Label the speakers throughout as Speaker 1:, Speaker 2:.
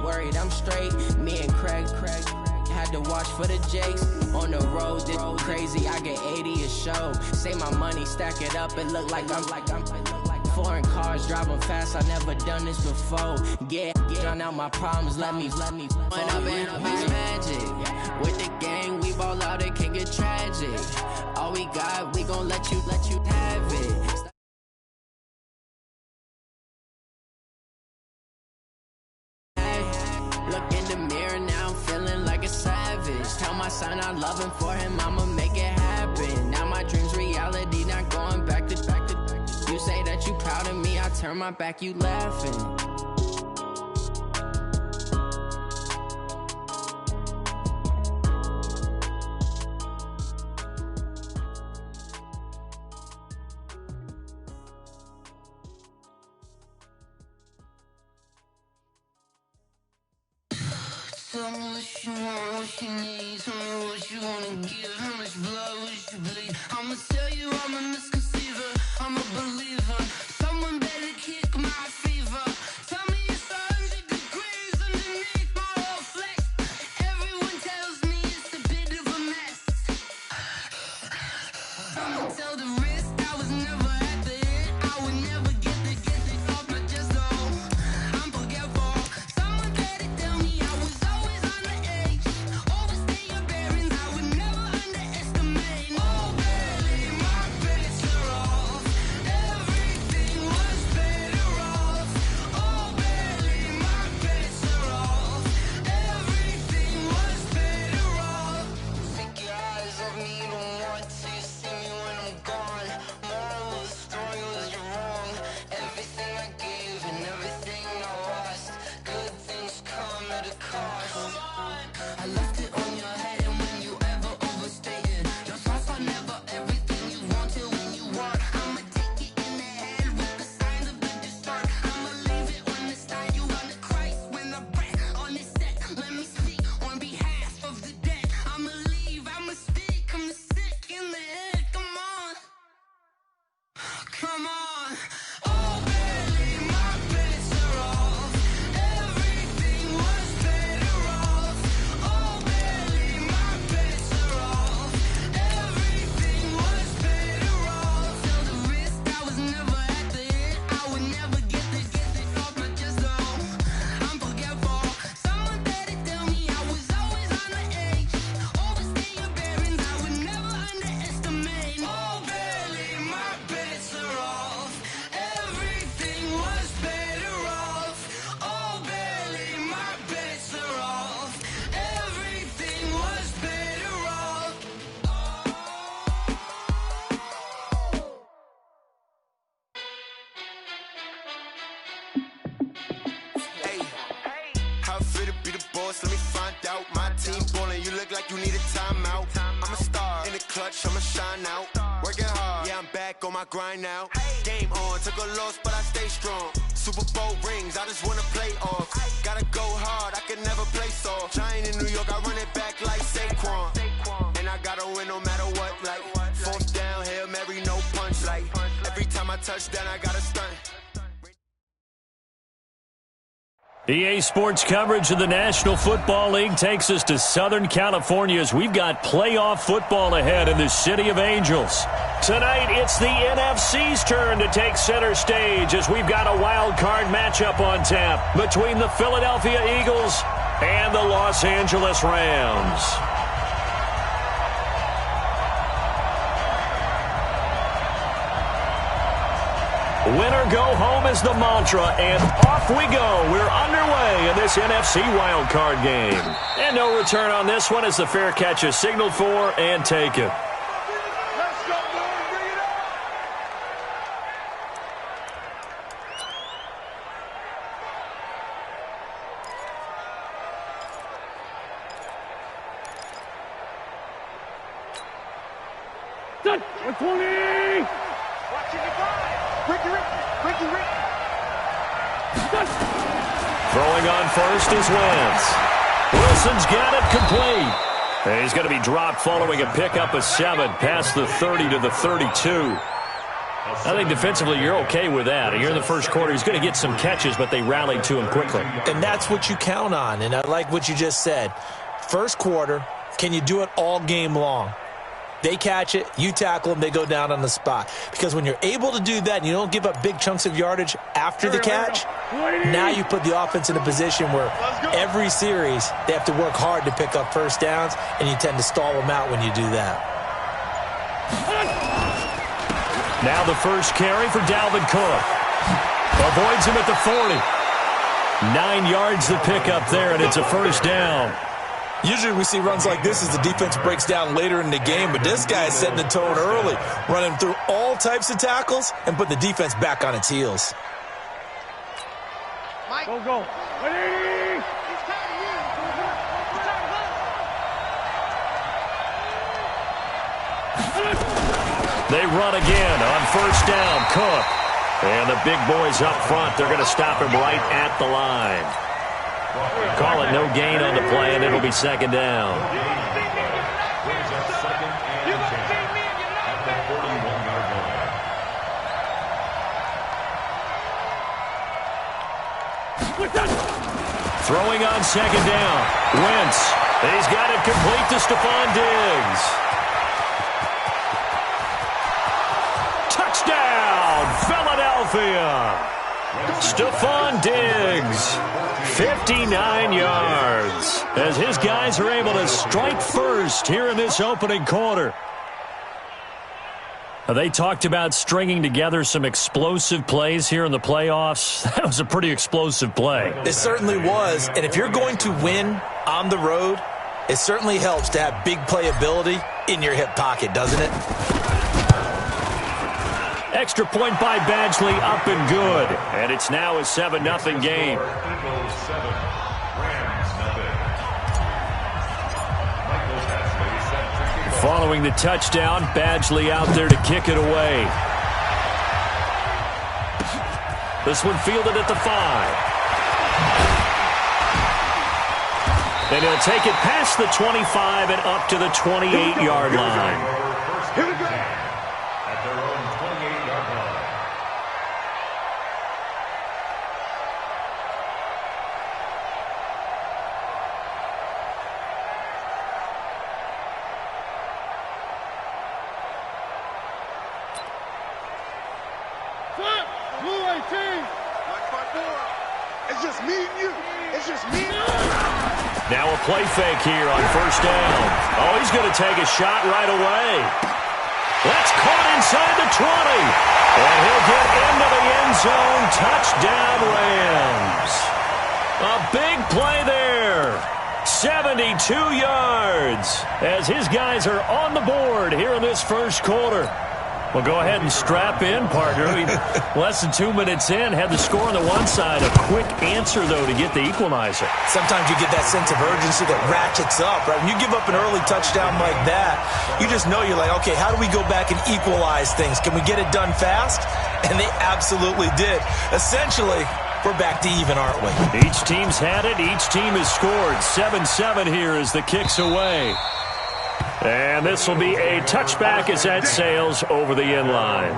Speaker 1: worried, I'm straight. Me and Craig had to watch for the Jakes. On the road, this crazy, I get 80 a show. Say my money, stack it up, it look like I'm foreign cars, driving fast, I never done this before. Get drown out my problems, let me When up and up is magic. With the gang, we ball out, it can get tragic. All we got, we gon' let you have it. Look in the mirror, now I'm feeling like a savage. Tell my son I love him, for him I'ma make it happen. Now my dream's reality, not going back to. You say that you proud of me, I turn my back, you laughing.
Speaker 2: Tell me what you want, what you need. Tell me what you wanna give. How much blood would you bleed? I'ma tell you I'm a misconceiver, I'm a believer. Someone better kick my fever. Tell me it's 100 degrees underneath my whole flesh. Everyone tells me it's a bit of a mess. I'ma tell the risk I was never at the end. I would never get this off my chest though. I'm forgetful. Someone better tell me I was always on the edge. Overstay your bearings, I would never underestimate. Oh baby, my bets are off. Everything was better off. Oh baby, my bets are off. Everything was better off. Take your eyes off me, don't want to see me when I'm gone. Moral of the story was you're wrong. Everything I gave and everything I lost. Good things come at a cost. I left it on your head, and when you ever overstay it, your thoughts are never everything you wanted when you want. I'ma take it in the head with the signs of the distort. I'ma leave it on the side, you on the Christ when I breath on this set. Let me speak on behalf of the dead. I'ma leave, I'ma speak, I'm sick in the head. Come on, come on. Oh baby, my bets are off. Everything was better off. Oh baby, my bets are off. Everything was better off. Tell the risk I was never at the end. I would never get this off my chest though. I'm forgetful. Someone better tell me I was always on the edge. Overstay your bearings, I would never underestimate. Oh baby, my bets are off. Everything was better off. Oh baby, my bets are off. Everything was better off.
Speaker 3: Hey, how it feel to be the boss? Let me find out. My team ballin', you look like you need a timeout. I'm a star in the clutch, I'ma shine out. Working hard, yeah, I'm back on my grind now. Game on, took a loss, but I stay strong. Super Bowl rings, I just wanna play off. Gotta go hard, I can never play soft. Giant in New York, I run it back like Saquon. And I gotta win no matter what, like fourth down, Hail Mary, no punch. Like every time I touch down, I gotta stunt.
Speaker 4: EA Sports coverage of the National Football League takes us to Southern California as we've got playoff football ahead in the City of Angels. Tonight, it's the NFC's turn to take center stage as we've got a wild card matchup on tap between the Philadelphia Eagles and the Los Angeles Rams. Winner go home is the mantra, and off we go. We're underway in this NFC wildcard game. And no return on this one as the fair catch is signaled for and taken.
Speaker 5: Good. 120. Watching it fly. Ricky.
Speaker 4: Throwing on first is Wentz. Wilson's got it complete. And he's going to be dropped following a pickup of 7 past the 30 to the 32. I think defensively you're okay with that. You're in the first quarter. He's going to get some catches, but they rallied to him quickly.
Speaker 6: And that's what you count on, and I like what you just said. First quarter, can you do it all game long? They catch it, you tackle them, they go down on the spot. Because when you're able to do that and you don't give up big chunks of yardage after the catch, now you put the offense in a position where every series they have to work hard to pick up first downs, and you tend to stall them out when you do that.
Speaker 4: Now the first carry for Dalvin Cook. Avoids him at the 40. 9 yards to pick up there, and it's a first down.
Speaker 6: Usually we see runs like this as the defense breaks down later in the game, but this guy is setting the tone early, running through all types of tackles and put the defense back on its heels.
Speaker 5: Go, go. Ready?
Speaker 4: They run again on first down. Cook. And the big boys up front, they're going to stop him right at the line. Call it no gain on the play, and it'll be second down. Throwing on second down. Wentz. He's got it complete to Stephon Diggs. Touchdown, Philadelphia. Stephon Diggs, 59 yards, as his guys are able to strike first here in this opening quarter. They talked about stringing together some explosive plays here in the playoffs. That was a pretty explosive play.
Speaker 6: It certainly was, and if you're going to win on the road, it certainly helps to have big playability in your hip pocket, doesn't it?
Speaker 4: Extra point by Badgley, up and good. And it's now a 7-0 game. Following the touchdown, Badgley out there to kick it away. This one fielded at the 5. And he'll take it past the 25 and up to the 28-yard line.
Speaker 5: Here we go. It's just me and you. It's just me and you.
Speaker 4: Now a play fake here on first down. Oh, he's going to take a shot right away. That's caught inside the 20. And he'll get into the end zone. Touchdown, Rams. A big play there. 72 yards as his guys are on the board here in this first quarter. Well, go ahead and strap in, partner. Less than 2 minutes in, had the score on the one side. A quick answer, though, to get the equalizer.
Speaker 6: Sometimes you get that sense of urgency that ratchets up, right? When you give up an early touchdown like that, you just know you're like, okay, how do we go back and equalize things? Can we get it done fast? And they absolutely did. Essentially, we're back to even, aren't we?
Speaker 4: Each team's had it. Each team has scored. 7-7 here as the kick's away. And this will be a touchback as that sails over the end line.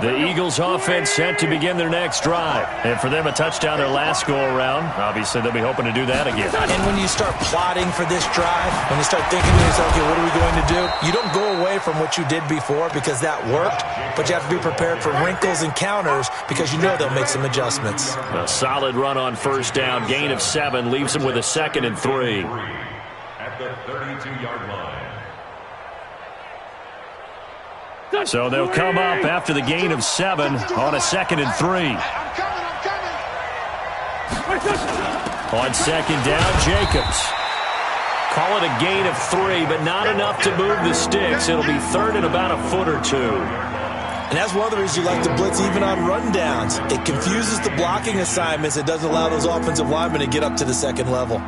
Speaker 4: The Eagles offense set to begin their next drive. And for them, a touchdown their last go-around. Obviously, they'll be hoping to do that again.
Speaker 6: And when you start plotting for this drive, when you start thinking to yourself, okay, what are we going to do? You don't go away from what you did before because that worked, but you have to be prepared for wrinkles and counters because you know they'll make some adjustments.
Speaker 4: A solid run on first down. Gain of 7 leaves them with a 2nd and 3.
Speaker 7: At the 32-yard line.
Speaker 4: So they'll come up after the gain of 7 on a 2nd and 3.
Speaker 5: I'm coming.
Speaker 4: On second down, Jacobs. Call it a gain of 3, but not enough to move the sticks. It'll be 3rd and about a foot or 2.
Speaker 6: And that's one of the reasons you like to blitz even on rundowns. It confuses the blocking assignments. It doesn't allow those offensive linemen to get up to the second level.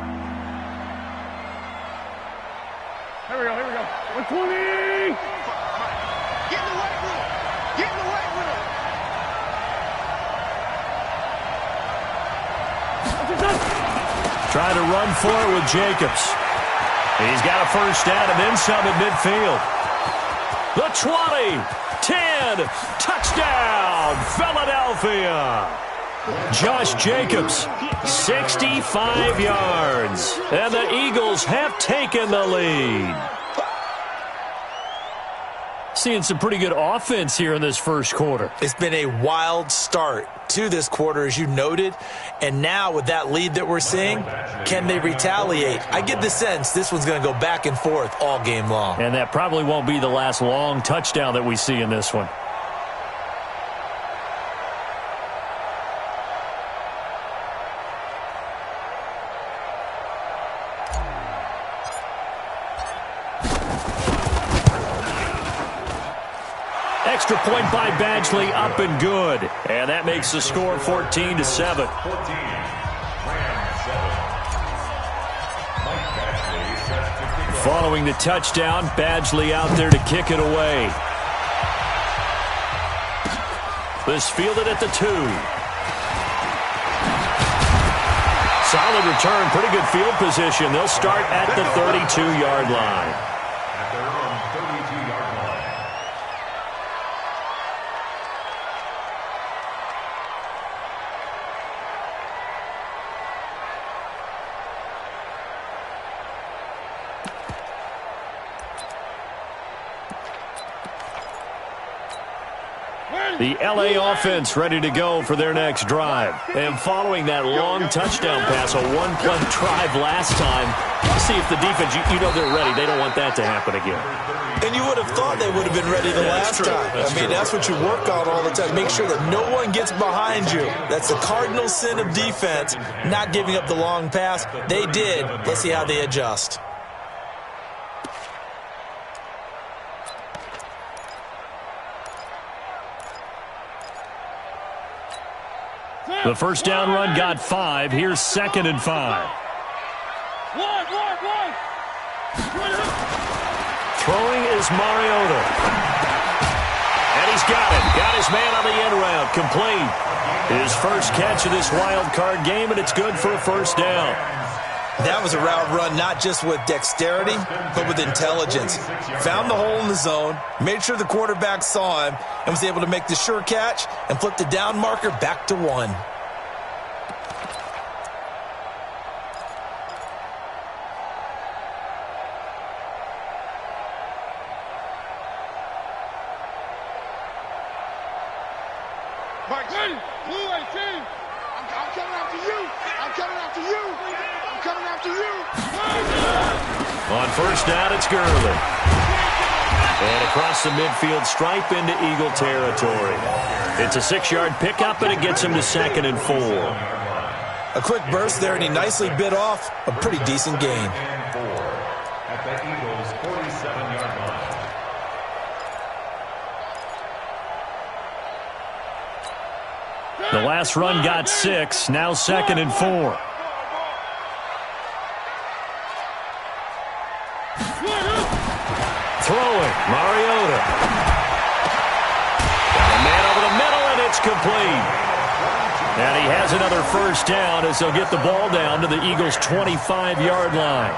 Speaker 5: Here we go. 120. Get in the weight room. Get in the weight room.
Speaker 4: Trying to run for it with Jacobs. He's got a first down and then some at midfield. The 20, 10, touchdown, Philadelphia. Josh Jacobs, 65 yards, and the Eagles have taken the lead. Seeing some pretty good offense here in this first quarter.
Speaker 6: It's been a wild start to this quarter, as you noted, and now with that lead that we're seeing, can they retaliate? I get the sense this one's going to go back and forth all game long.
Speaker 4: And that probably won't be the last long touchdown that we see in this one. Extra point by Badgley, up and good. And that makes the score 14-7. Following the touchdown, Badgley out there to kick it away. This fielded at the 2. Solid return, pretty good field position. They'll start at the 32-yard line.
Speaker 7: At their own 32-yard line.
Speaker 4: The LA offense ready to go for their next drive. And following that long touchdown pass, a one-play drive last time, see if the defense, you know they're ready. They don't want that to happen again.
Speaker 6: And you would have thought they would have been ready the last time. That's what you work on all the time. Make sure that no one gets behind you. That's the cardinal sin of defense, not giving up the long pass. They did. Let's see how they adjust.
Speaker 4: The first down run got 5. Here's 2nd and 5. Throwing is Mariota. And he's got it. Got his man on the end route. Complete. His first catch of this wild card game, and it's good for a first down.
Speaker 6: That was a route run not just with dexterity, but with intelligence. Found the hole in the zone, made sure the quarterback saw him, and was able to make the sure catch and flip the down marker back to 1.
Speaker 4: On first down, it's Gurley. And across the midfield stripe into Eagle territory. It's a 6-yard pickup, and it gets him to 2nd and 4.
Speaker 6: A quick burst there, and he nicely bit off a pretty decent gain.
Speaker 7: At the Eagles' 47-yard line.
Speaker 4: The last run got 6, now 2nd and 4. Throwing, Mariota. Got a man over the middle, and it's complete. And he has another first down as they'll get the ball down to the Eagles' 25-yard line.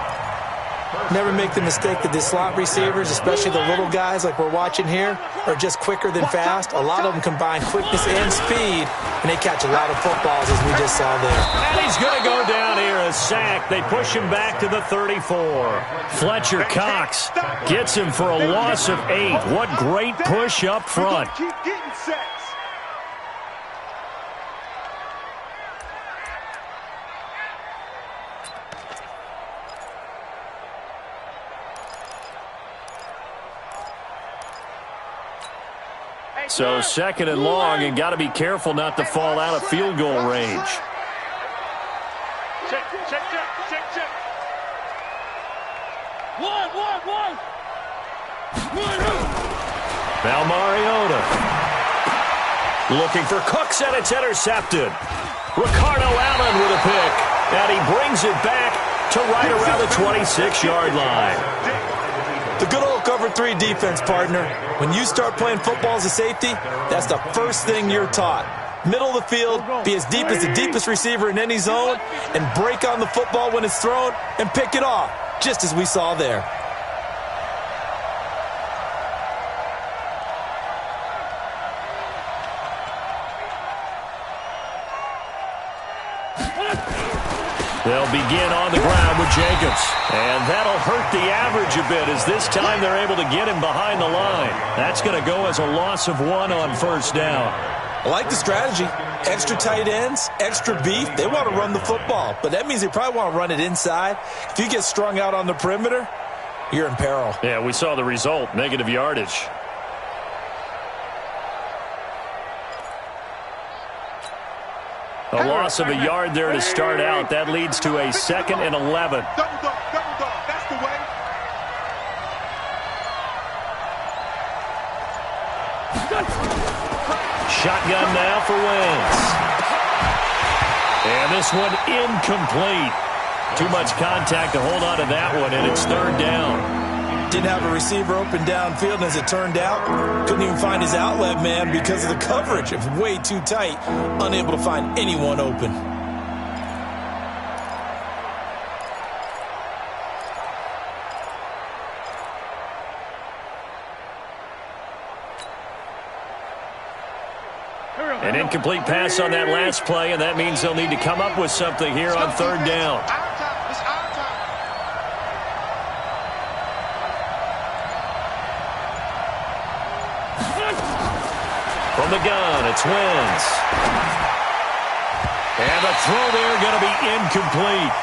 Speaker 6: Never make the mistake that the slot receivers, especially the little guys like we're watching here, are just quicker than fast. A lot of them combine quickness and speed, and they catch a lot of footballs, as we just saw there.
Speaker 4: And he's going to go down here, a sack. They push him back to the 34. Fletcher Cox gets him for a loss of 8. What great push up front.
Speaker 5: Keep getting sacks.
Speaker 4: So 2nd and long, and got to be careful not to fall out of field goal range.
Speaker 5: Check. One.
Speaker 4: Now Mariota. Looking for Cooks, and it's intercepted. Ricardo Allen with a pick. And he brings it back to right around the 26-yard line.
Speaker 6: The good old cover 3 defense, partner. When you start playing football as a safety, that's the first thing you're taught. Middle of the field, be as deep as the deepest receiver in any zone, and break on the football when it's thrown and pick it off, just as we saw there.
Speaker 4: They'll begin on the ground with Jacobs. And that'll hurt the average a bit as this time they're able to get him behind the line. That's going to go as a loss of 1 on first down.
Speaker 6: I like the strategy. Extra tight ends, extra beef. They want to run the football, but that means they probably want to run it inside. If you get strung out on the perimeter, you're in peril.
Speaker 4: Yeah, we saw the result, negative yardage. A loss of a yard there to start out. That leads to a 2nd and 11.
Speaker 5: Double dog, that's the way.
Speaker 4: Shotgun now for Wentz. And this one incomplete. Too much contact to hold on to that one, and it's 3rd down.
Speaker 6: Didn't have a receiver open downfield, and as it turned out, couldn't even find his outlet man because of the coverage. It was way too tight, unable to find anyone open.
Speaker 4: An incomplete pass on that last play, and that means they'll need to come up with something here on 3rd down. From the gun, it's Wentz. And the throw there going to be incomplete.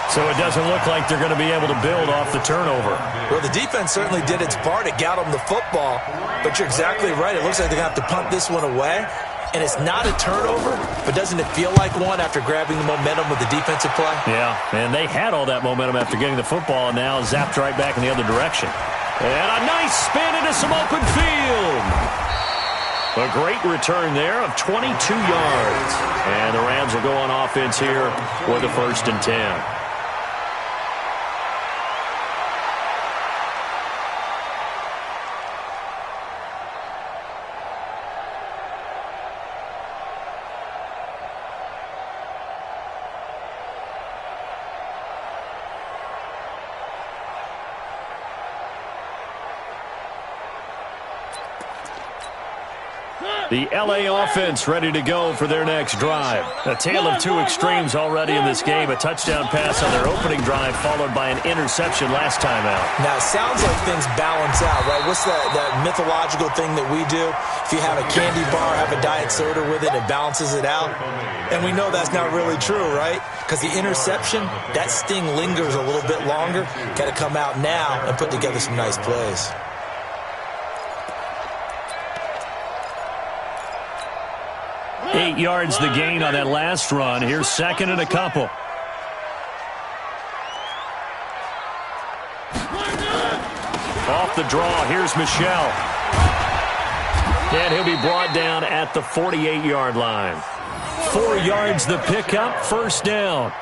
Speaker 4: So it doesn't look like they're going to be able to build off the turnover.
Speaker 6: Well, the defense certainly did its part. It got them the football. But you're exactly right. It looks like they're going to have to punt this one away. And it's not a turnover, but doesn't it feel like one after grabbing the momentum with the defensive play?
Speaker 4: Yeah, and they had all that momentum after getting the football and now zapped right back in the other direction. And a nice spin into some open field. A great return there of 22 yards. And the Rams will go on offense here with a 1st and 10. The L.A. offense ready to go for their next drive. A tale of 2 extremes already in this game. A touchdown pass on their opening drive followed by an interception last time out.
Speaker 6: Now, it sounds like things balance out, right? What's that mythological thing that we do? If you have a candy bar, have a diet soda with it, it balances it out. And we know that's not really true, right? Because the interception, that sting lingers a little bit longer. Got to come out now and put together some nice plays.
Speaker 4: Eight yards the gain on that last run. Here's 2nd and a couple. Off the draw, here's Michel. And he'll be brought down at the 48-yard line. 4 yards the pickup, 1st down.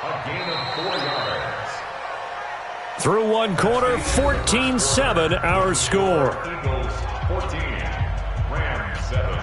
Speaker 7: A gain of 4 yards.
Speaker 4: Through 1 quarter, 14-7 our score.
Speaker 7: Eagles 14, Rams 7.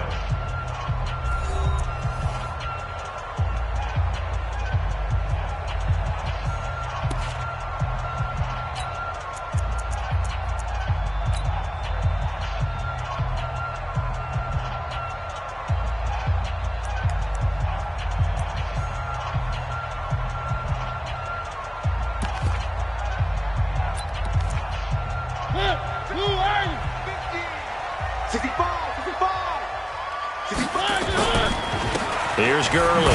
Speaker 4: Here's Gurley.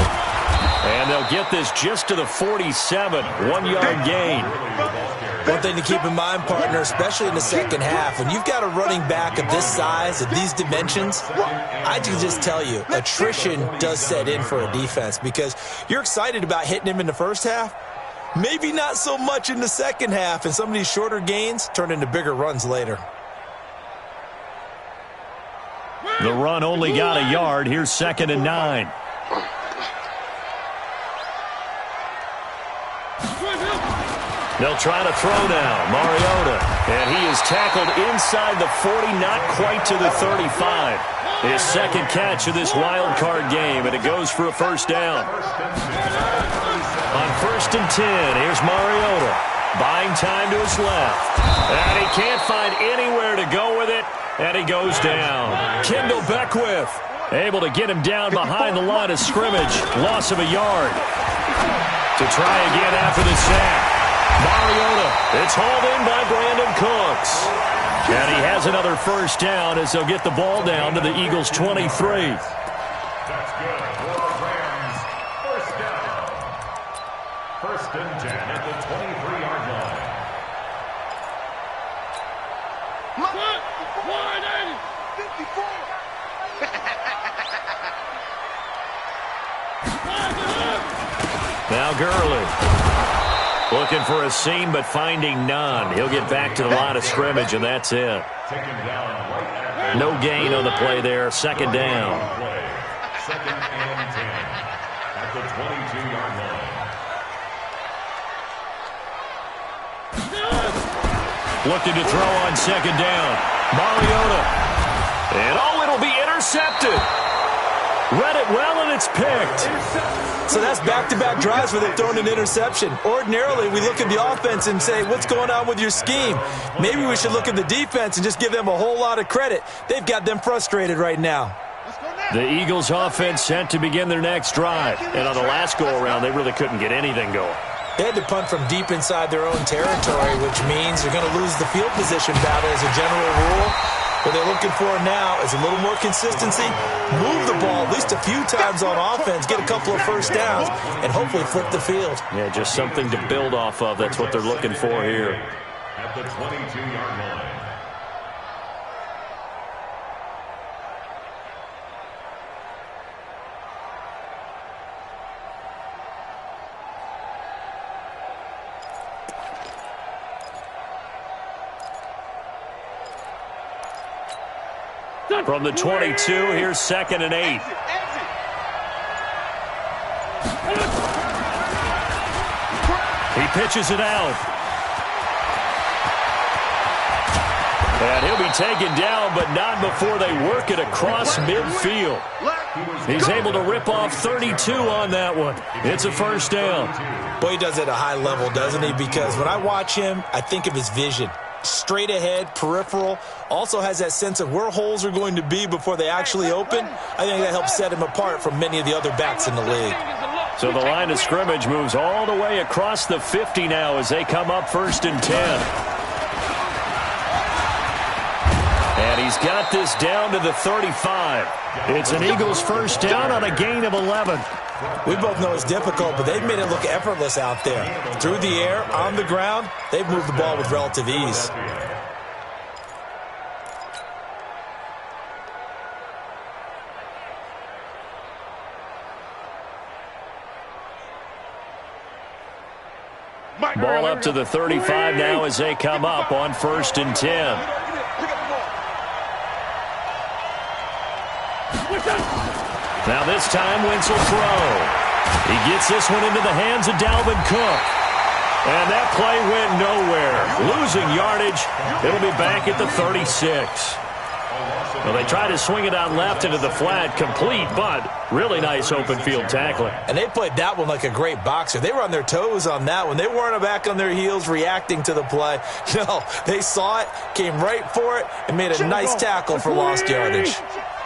Speaker 4: And they'll get this just to the 47. 1-yard gain.
Speaker 6: One thing to keep in mind, partner, especially in the second half, when you've got a running back of this size, of these dimensions, I can just tell you, attrition does set in for a defense because you're excited about hitting him in the first half. Maybe not so much in the second half, and some of these shorter gains turn into bigger runs later.
Speaker 4: The run only got a yard. Here's 2nd and 9. They'll try to throw now. Mariota. And he is tackled inside the 40, not quite to the 35. His second catch of this wild card game, and it goes for a first down. On 1st and 10, here's Mariota. Buying time to his left. And he can't find anywhere to go with it, and he goes down. Kendall Beckwith able to get him down behind the line of scrimmage. Loss of a yard. To try again after the sack. Mariota, it's hauled in by Brandon Cooks. And he has another first down as they'll get the ball down to the Eagles' 23.
Speaker 7: That's good for Rams. First down. 1st and 10 at the 23-yard line.
Speaker 2: 180.
Speaker 4: Now Gurley. Looking for a seam, but finding none. He'll get back to the line of scrimmage, and that's it. No gain on the play there. Second down.
Speaker 7: 2nd and 10 at the 22-yard line.
Speaker 4: Looking to throw on second down. Mariota. And it'll be intercepted. Read it well, and it's picked.
Speaker 6: So that's back-to-back drives where they've thrown an interception. Ordinarily, we look at the offense and say, what's going on with your scheme? Maybe we should look at the defense and just give them a whole lot of credit. They've got them frustrated right now.
Speaker 4: The Eagles' offense set to begin their next drive. And on the last go-around, they really couldn't get anything going.
Speaker 6: They had to punt from deep inside their own territory, which means they're going to lose the field position battle as a general rule. What they're looking for now is a little more consistency, move the ball at least a few times on offense, get a couple of first downs, and hopefully flip the field.
Speaker 4: Yeah, just something to build off of. That's what they're looking for here.
Speaker 7: At the 22-yard line.
Speaker 4: From the 22, here's 2nd and 8. He pitches it out. And he'll be taken down, but not before they work it across midfield. He's able to rip off 32 on that one. It's a first down.
Speaker 6: Boy, he does it at a high level, doesn't he? Because when I watch him, I think of his vision. Straight ahead, peripheral, also has that sense of where holes are going to be before they actually open. I think that helps set him apart from many of the other backs in the league.
Speaker 4: So the line of scrimmage moves all the way across the 50 now as they come up 1st and 10. And he's got this down to the 35. It's an Eagles first down on a gain of 11.
Speaker 6: We both know it's difficult, but they've made it look effortless out there. Through the air, on the ground, they've moved the ball with relative ease.
Speaker 4: Ball up to the 35 now as they come up on 1st and 10. Now this time, Wentz will throw. He gets this one into the hands of Dalvin Cook. And that play went nowhere. Losing yardage. It'll be back at the 36. Well, they try to swing it out left into the flat, complete, but really nice open field tackling.
Speaker 6: And they played that one like a great boxer. They were on their toes on that one. They weren't back on their heels reacting to the play. No, they saw it, came right for it, and made a nice tackle for lost yardage.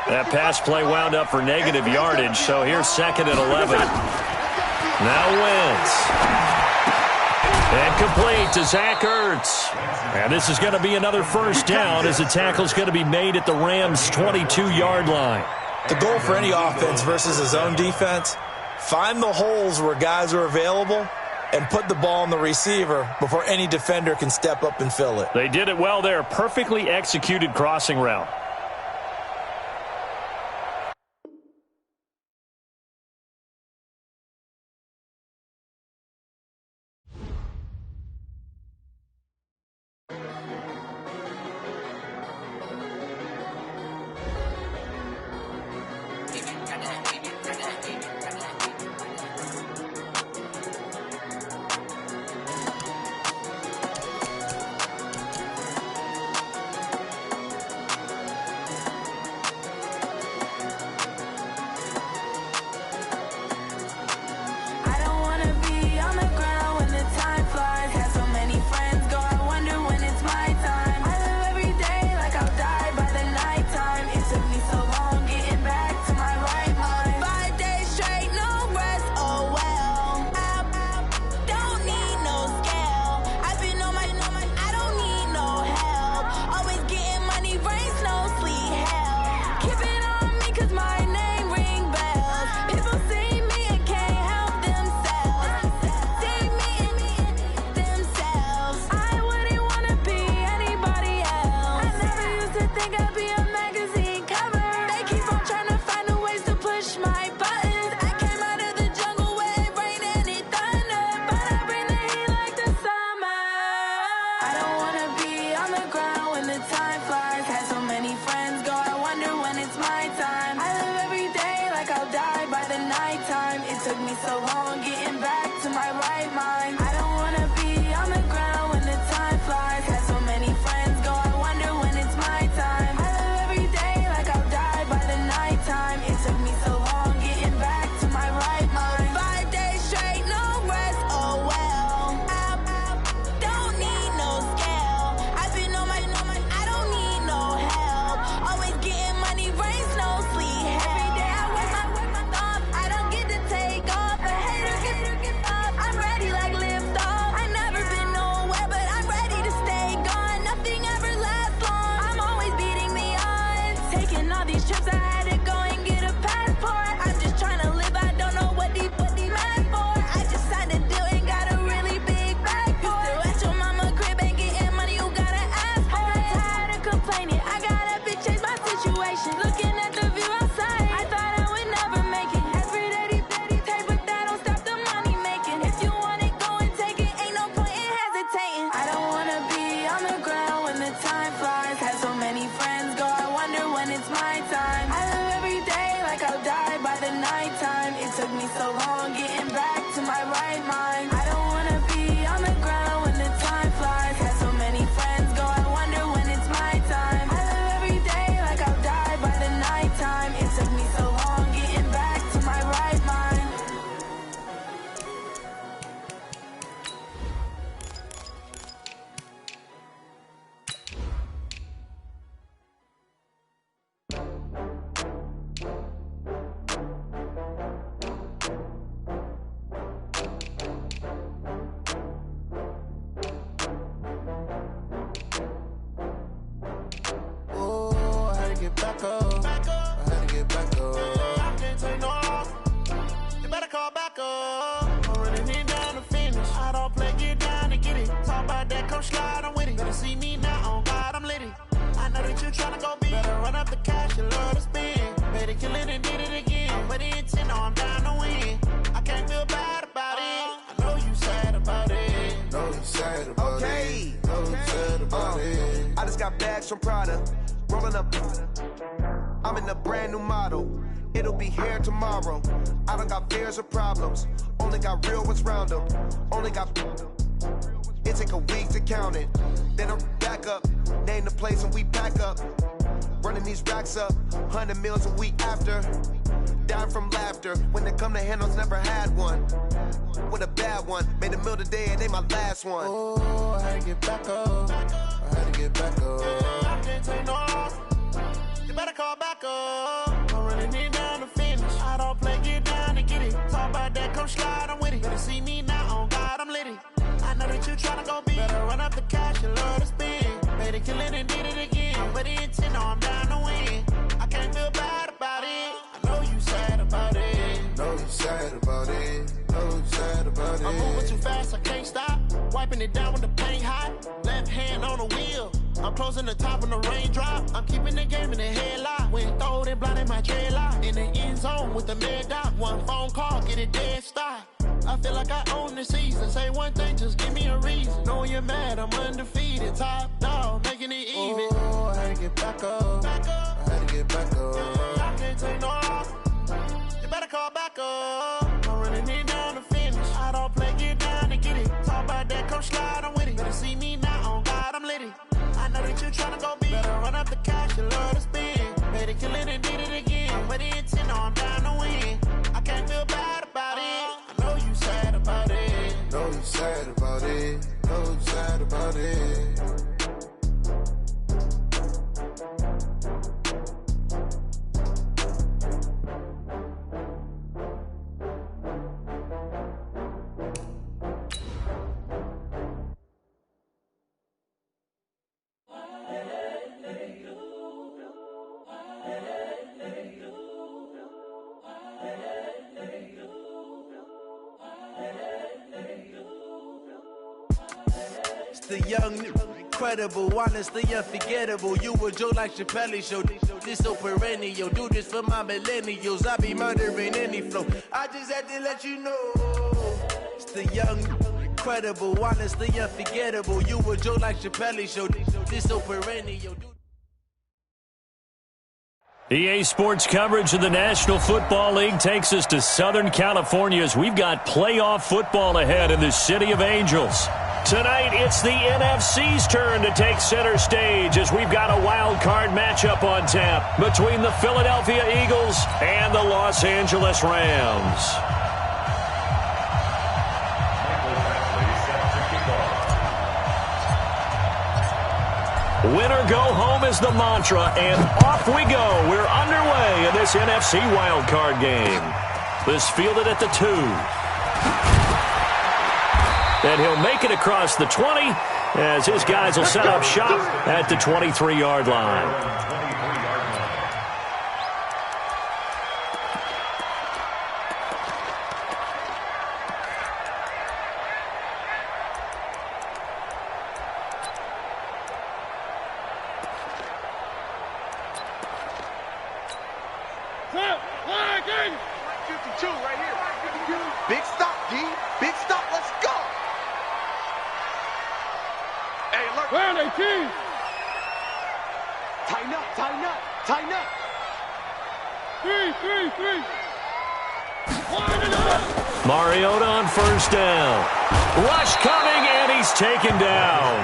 Speaker 4: That pass play wound up for negative yardage, so here's 2nd and 11. Now Wentz. And complete to Zach Ertz. And this is going to be another first down as the tackle's going to be made at the Rams' 22-yard line.
Speaker 6: The goal for any offense versus a zone defense, find the holes where guys are available and put the ball on the receiver before any defender can step up and fill it.
Speaker 4: They did it well there. Perfectly executed crossing route.
Speaker 2: so long getting back to my right mind. I don't wanna be on the ground when the time flies. Had so many friends go, I wonder when it's my time. I live every day like I'll die by the nighttime. It took me so long getting back to my right mind. 5 days straight, no rest, oh well. I don't need no scale. I've been on my, I don't need no help. Always getting money, rain, snow, sleet, every day I work my thumb. I don't get to take off. A hater get up. I'm ready like lift off. I've never been nowhere, but I'm ready to stay gone. Nothing ever lasts long. I'm always beating the odds. Taking all these trips, I had to go and get a passport. I'm just trying to live. I don't know what these mad for. I just signed a deal and got a really big bag for it. Still at your mama crib and getting money, you gotta ask for it. I'm tired of complaining. I gotta bitch change my situation. Looking at the view outside, I thought I would never make it. Every day they take, but that don't stop the money making. If you want it, go and take it. Ain't no point in hesitating. I don't wanna be on the ground when the time flies. Had so many friends go, I wonder when it's my time. I live every day like I'll die by the nighttime. It took me so long getting back to my right mind. I don't wanna be on the ground when the time flies. Had so many friends go, I wonder when it's my time. I live every day like I'll die by the nighttime. It took me so long getting back to my right mind.
Speaker 3: Oh, I had to get back up. I had to get back up. I can't take no loss. You better call back up. I'm running it down to finish. I don't play, get down to get it. Talk about that, come slide, I'm with it. Better see me now, on God, I'm litty. I know that you tryna go big. Better run up the cash, you love to spend. Better kill it and did it again. Put it in 10, no, I'm down to win. I can't feel bad about it. I know you sad about it. Know you sad about it. Know you sad about it.
Speaker 8: I just got bags from Prada, rolling up. I'm in a brand new model. It'll be here tomorrow. I don't got fears or problems. Only got real ones round them. Only got. It take a week to count it. Then I'm back up. Name the place and we pack up. Running these racks up. 100 meals a week after. Down from laughter. When they come to handles, never had one. With a bad one. Made a meal today and they my last one.
Speaker 3: Oh, I had to get back up. I had to get back up. I can't take no loss. You better call back up. I'm running it down to finish. I don't play, get down to get it. Talk about that, come slide, I'm with it. Better see me now, on God, I'm litty. I know that you tryna go big. Better run up the cash, you love to spend. Better kill it and did it again. But in 10, no, I'm down to win. I can't feel bad about it. I know you sad about it. Know you sad about it. Know you sad about it. I'm moving too fast, I can't stop. Wiping it down with the paint hot. Left hand on the wheel. I'm closing the top when the raindrop. I'm keeping the game in the headlock. When throwed and blinded my dreadlock. In the end zone with the mad dot. One phone call, get it dead stop. I feel like I own the season. Say one thing, just give me a reason. Knowing you're mad, I'm undefeated. Top dog, making it even. Oh, I had to get back up. I had to get back up. I can't take no loss. You better call back up. I'm running it down to finish. I don't play, get down to get it. Talk about that, come slide, I'm with it. Better see me now, on God, I'm litty. I know that you tryna go big. Better run up the cash, you love to spend. Better kill it and did it again. But in 10, no, I'm down to win. I can't feel bad about it. I know you sad about it. Know you sad about it. Know you sad about it.
Speaker 9: The young, incredible, honestly unforgettable. You a joke like Chappelle show. This so perennial. Do this for my millennials. I be murdering any flow. I just had to let you know. It's the young, incredible, honestly unforgettable. You a joke like Chappelle show. This so perennial.
Speaker 4: EA Sports coverage of the National Football League takes us to Southern California as we've got playoff football ahead in the City of Angels. Tonight, it's the NFC's turn to take center stage as we've got a wild card matchup on tap between the Philadelphia Eagles and the Los Angeles Rams. Winner go home is the mantra, and off we go. We're underway in this NFC wildcard game. This fielded at the 2. And he'll make it across the 20 as his guys will set up shop at the 23-yard line.
Speaker 8: Big stop, D. Big stop. Let's go. Hey, alert.
Speaker 5: Round 18.
Speaker 8: Tighten up, tighten up, tighten up.
Speaker 5: 3. Line it up.
Speaker 4: Mariota on first down. Rush coming, and he's taken down.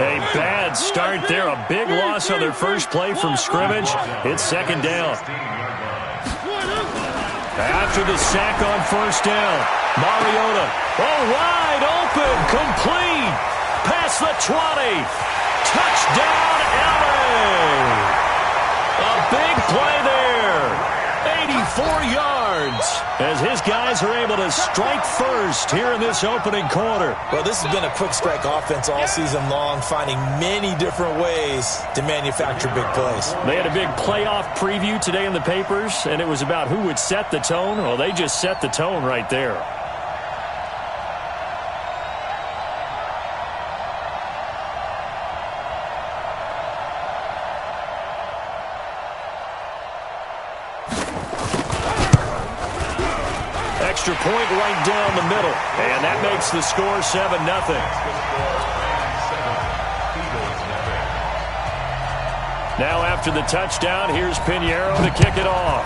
Speaker 4: A bad start there. A big loss on their first play from scrimmage. It's second down. After the sack on first down, Mariota, wide open, complete, past the 20, touchdown LA. A big play there, 84 yards, as his guys are able to strike first here in this opening quarter.
Speaker 6: Well, this has been a quick strike offense all season long, finding many different ways to manufacture big plays.
Speaker 4: They had a big playoff preview today in the papers, and it was about who would set the tone. Well, they just set the tone right there. Extra point right down the middle, and that makes the score 7-0. Now after the touchdown, here's Pinheiro to kick it off.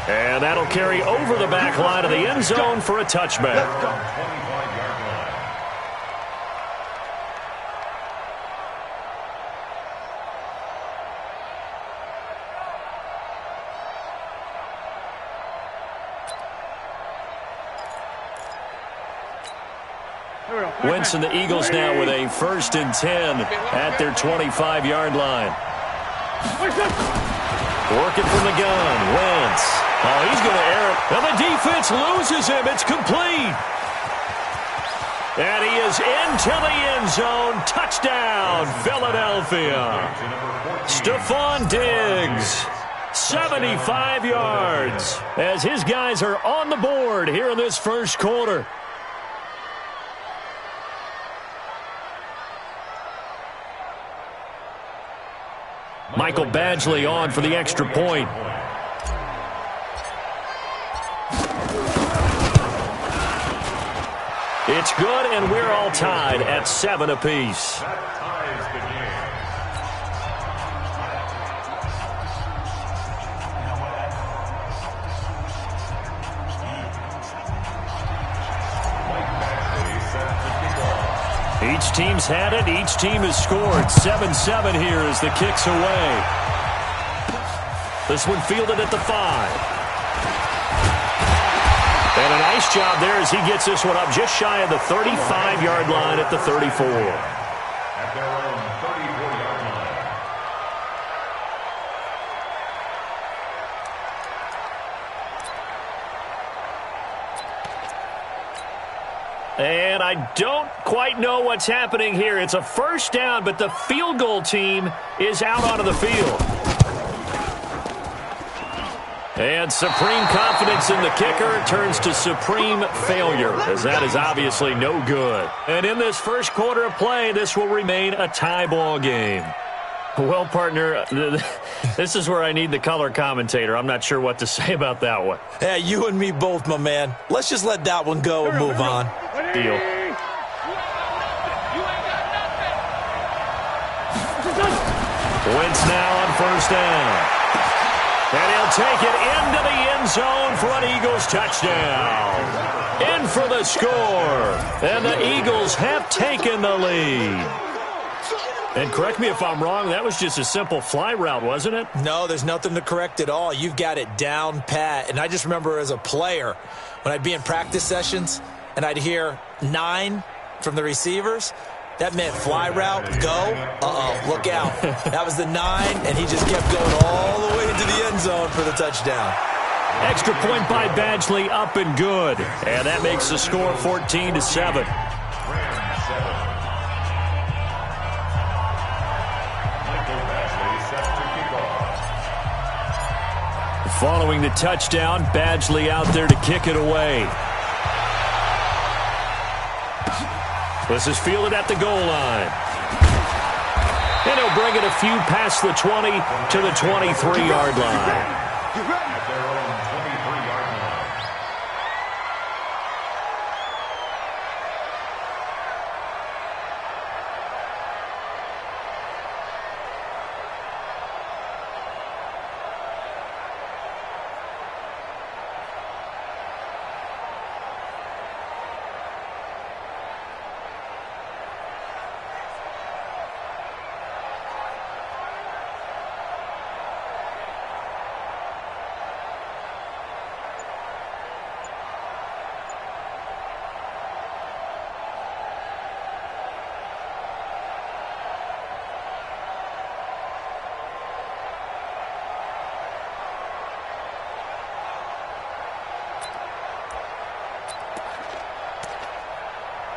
Speaker 4: And that'll carry over the back line of the end zone for a touchback. Wentz and the Eagles now with a 1st and 10 at their 25-yard line. Working from the gun, Wentz. Oh, he's going to air it. And the defense loses him. It's complete. And he is into the end zone. Touchdown, Philadelphia. Stephon Diggs, 75 yards, as his guys are on the board here in this first quarter. Michael Badgley on for the extra point. It's good, and we're all tied at 7 apiece. Each team's had it. Each team has scored. 7-7 here as the kick's away. This one fielded at the 5. And a nice job there as he gets this one up just shy of the 35-yard line at the 34.
Speaker 7: At their own 34-yard line.
Speaker 4: And I don't quite know what's happening here. It's a first down, but the field goal team is out onto the field. And supreme confidence in the kicker turns to supreme failure, as that is obviously no good. And in this first quarter of play, this will remain a tie ball game. Well, partner, this is where I need the color commentator. I'm not sure what to say about that one.
Speaker 6: Yeah, you and me both, my man. Let's just let that one go and move on.
Speaker 4: Deal. Wentz now on first down. And he'll take it into the end zone for an Eagles touchdown. In for the score. And the Eagles have taken the lead. And correct me if I'm wrong, that was just a simple fly route, wasn't it?
Speaker 6: No, there's nothing to correct at all. You've got it down pat. And I just remember as a player, when I'd be in practice sessions and I'd hear 9 from the receivers, that meant fly route, go, look out. That was the 9, and he just kept going all the way into the end zone for the touchdown.
Speaker 4: Extra point by Badgley, up and good. And that makes the score 14-7. Following the touchdown, Badgley out there to kick it away. This is fielded at the goal line. And he'll bring it a few past the 20 to the 23-yard line.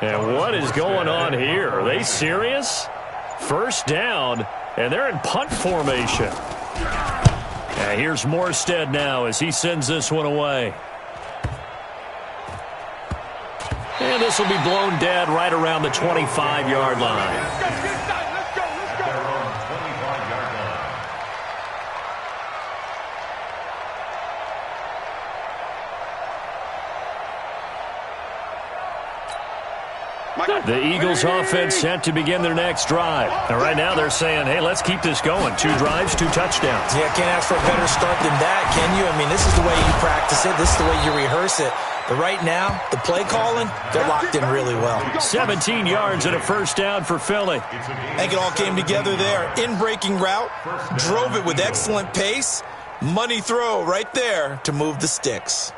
Speaker 4: And what is going on here? Are they serious? First down, and they're in punt formation. And here's Morstead now as he sends this one away. And this will be blown dead right around the 25-yard line. The Eagles offense set to begin their next drive. And right now they're saying, hey, let's keep this going. 2 drives, 2 touchdowns.
Speaker 6: Yeah, can't ask for a better start than that, can you? I mean, this is the way you practice it. This is the way you rehearse it. But right now, the play calling, they're locked in really well.
Speaker 4: 17 yards and a first down for Philly.
Speaker 6: I think it all came together there. In-breaking route, drove it with excellent pace. Money throw right there to move the sticks.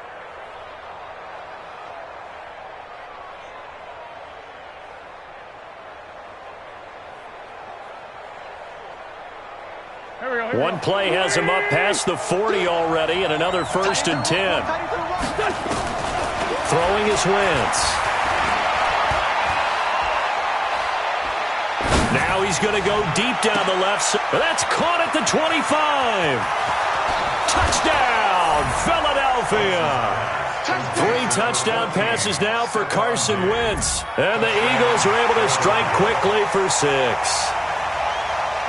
Speaker 4: One play has him up past the 40 already, and another 1st and 10. Throwing his Wentz. Now he's going to go deep down the left side. That's caught at the 25. Touchdown, Philadelphia. 3 touchdown passes now for Carson Wentz. And the Eagles are able to strike quickly for 6.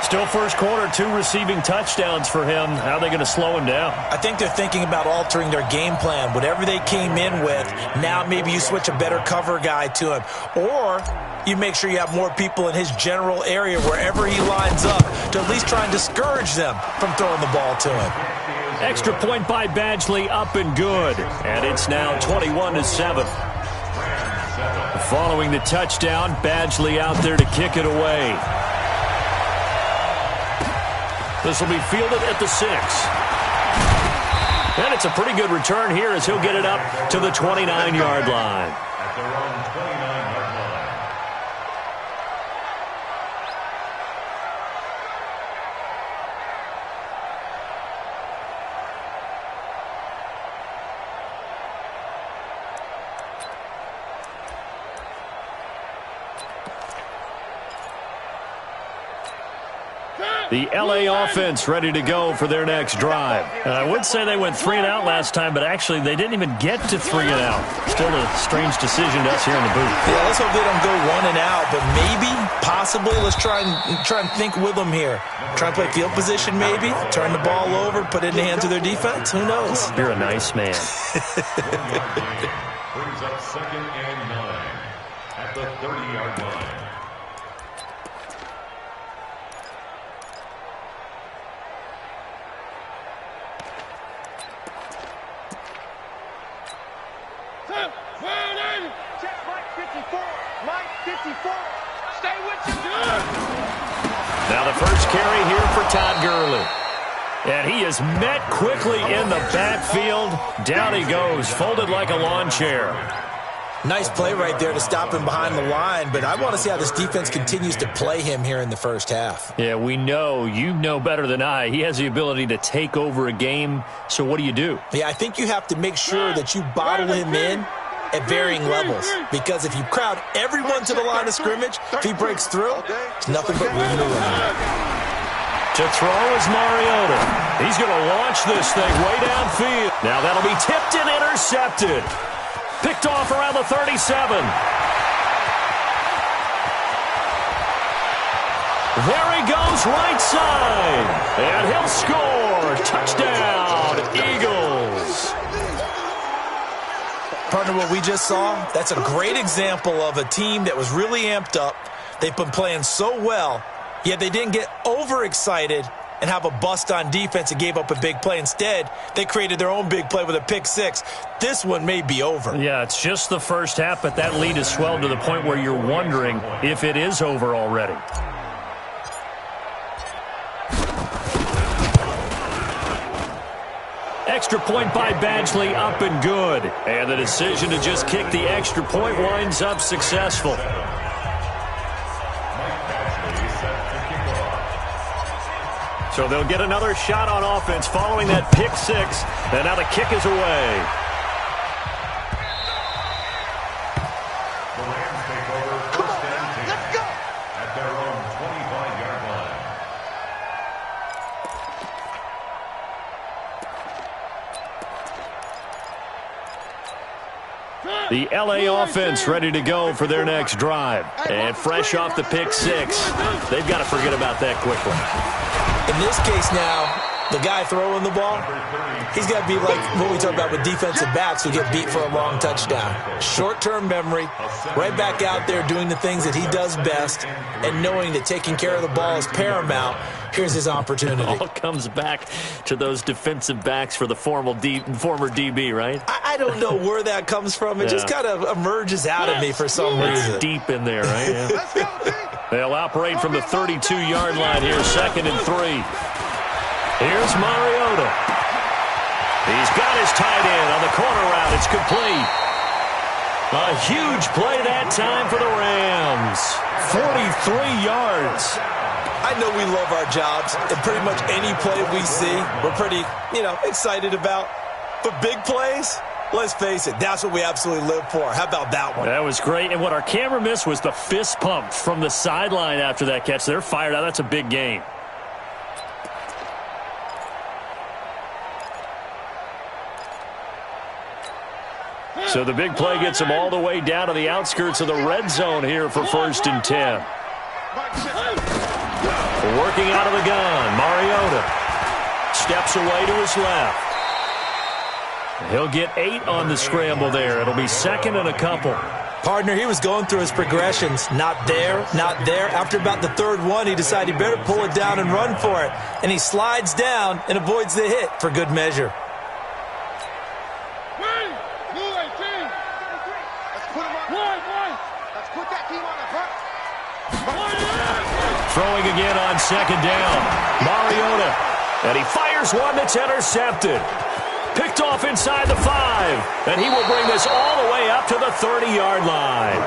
Speaker 4: Still first quarter, 2 receiving touchdowns for him. How are they going to slow him down?
Speaker 6: I think they're thinking about altering their game plan. Whatever they came in with, now maybe you switch a better cover guy to him. Or you make sure you have more people in his general area wherever he lines up to at least try and discourage them from throwing the ball to him.
Speaker 4: Extra point by Badgley, up and good. And it's now 21-7. Following the touchdown, Badgley out there to kick it away. This will be fielded at the 6. And it's a pretty good return here as he'll get it up to the 29-yard line.
Speaker 7: At their own 29-yard line.
Speaker 4: The L.A. offense ready to go for their next drive. I would say they went 3 and out last time, but actually they didn't even get to 3 and out. Still a strange decision to us here in the booth.
Speaker 6: Yeah, let's hope they don't go 1 and out, but maybe, possibly, let's try and think with them here. Try and play field position maybe, turn the ball over, put it in the hands of their defense. Who knows?
Speaker 4: You're a nice man.
Speaker 7: Brings up 2nd and 9 at the 30-yard line.
Speaker 4: Now the first carry here for Todd Gurley. And he is met quickly in the backfield. Down he goes, folded like a lawn chair.
Speaker 6: Nice play right there to stop him behind the line, but I want to see how this defense continues to play him here in the first half.
Speaker 4: Yeah, we know. You know better than I. He has the ability to take over a game, so what do you do?
Speaker 6: Yeah, I think you have to make sure that you bottle him in at varying levels, because if you crowd everyone to the line of scrimmage, if he breaks through, it's nothing but room to run.
Speaker 4: To throw is Mariota. He's going to launch this thing way downfield. Now that'll be tipped and intercepted. Picked off around the 37. There he goes, right side. And he'll score. Touchdown, Eagles.
Speaker 6: Partner, what we just saw, that's a great example of a team that was really amped up. They've been playing so well, yet they didn't get overexcited and have a bust on defense and gave up a big play. Instead, they created their own big play with a pick six. This one may be over.
Speaker 4: Yeah, it's just the first half, but that lead has swelled to the point where you're wondering if it is over already. Extra point by Badgley, up and good. And the decision to just kick the extra point winds up successful. So they'll get another shot on offense following that pick six. And now the kick is away.
Speaker 7: The Rams take over first and 10 at their own 25-yard line.
Speaker 4: The LA offense ready to go for their next drive. And fresh off the pick six, they've got to forget about that quickly.
Speaker 6: In this case now, the guy throwing the ball, he's got to be like what we talk about with defensive backs who get beat for a long touchdown. Short-term memory, right back out there doing the things that he does best, and knowing that taking care of the ball is paramount. Here's his opportunity.
Speaker 4: It all comes back to those defensive backs for the former DB, right?
Speaker 6: I don't know where that comes from. It just kind of emerges out of me for some reason.
Speaker 4: It's deep in there, right? Yeah. They'll operate from the 32-yard line here, 2nd and 3. Here's Mariota. He's got his tight end on the corner route. It's complete. A huge play that time for the Rams. 43 yards.
Speaker 6: I know we love our jobs, and pretty much any play we see, we're pretty, excited about. But big plays, let's face it, that's what we absolutely live for. How about that one?
Speaker 4: That was great. And what our camera missed was the fist pump from the sideline after that catch. They're fired out. That's a big gain. So the big play gets them all the way down to the outskirts of the red zone here for 1st and 10. Working out of the gun, Mariota steps away to his left. He'll get 8 on the scramble there. It'll be 2nd and a couple.
Speaker 6: Partner, he was going through his progressions. Not there, not there. After about the 3rd one, he decided he better pull it down and run for it. And he slides down and avoids the hit for good measure.
Speaker 4: Throwing again on 2nd down. Mariota. And he fires one that's intercepted. Picked off inside the 5. And he will bring this all the way up to the 30-yard line.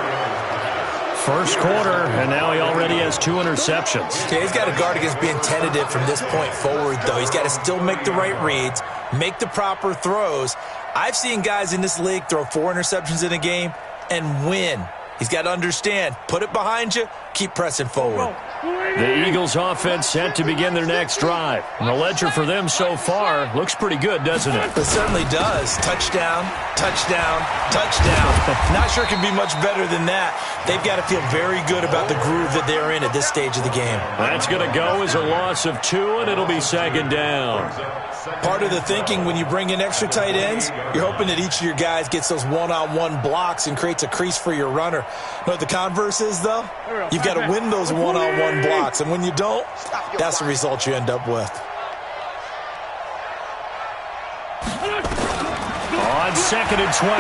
Speaker 4: First quarter, and now he already has 2 interceptions.
Speaker 6: Okay, he's got to guard against being tentative from this point forward, though. He's got to still make the right reads, make the proper throws. I've seen guys in this league throw 4 interceptions in a game and win. He's got to understand, put it behind you, keep pressing forward.
Speaker 4: The Eagles offense set to begin their next drive. And the ledger for them so far looks pretty good, doesn't it?
Speaker 6: It certainly does. Touchdown, touchdown, touchdown. Not sure it can be much better than that. They've got to feel very good about the groove that they're in at this stage of the game.
Speaker 4: That's going to go as a loss of 2, and it'll be 2nd down.
Speaker 6: Part of the thinking when you bring in extra tight ends, you're hoping that each of your guys gets those one-on-one blocks and creates a crease for your runner. You know what the converse is, though? You've got to win those one-on-one blocks, and when you don't, that's the result you end up with.
Speaker 4: On 2nd and 12,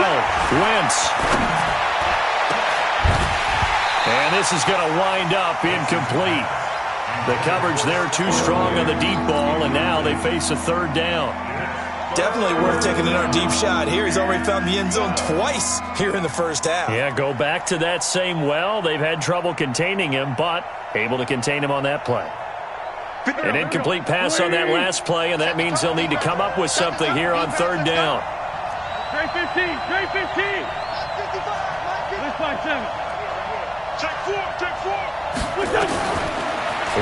Speaker 4: Wentz. And this is going to wind up incomplete. The coverage there too strong on the deep ball, and now they face a third down.
Speaker 6: Definitely worth taking another deep shot here. He's already found the end zone twice here in the first half.
Speaker 4: Yeah, go back to that same well. They've had trouble containing him, but able to contain him on that play. An incomplete pass on that last play, and that means they'll need to come up with something here on third down.
Speaker 5: Trey 15, Trey 15. Let's find 7. Check 4.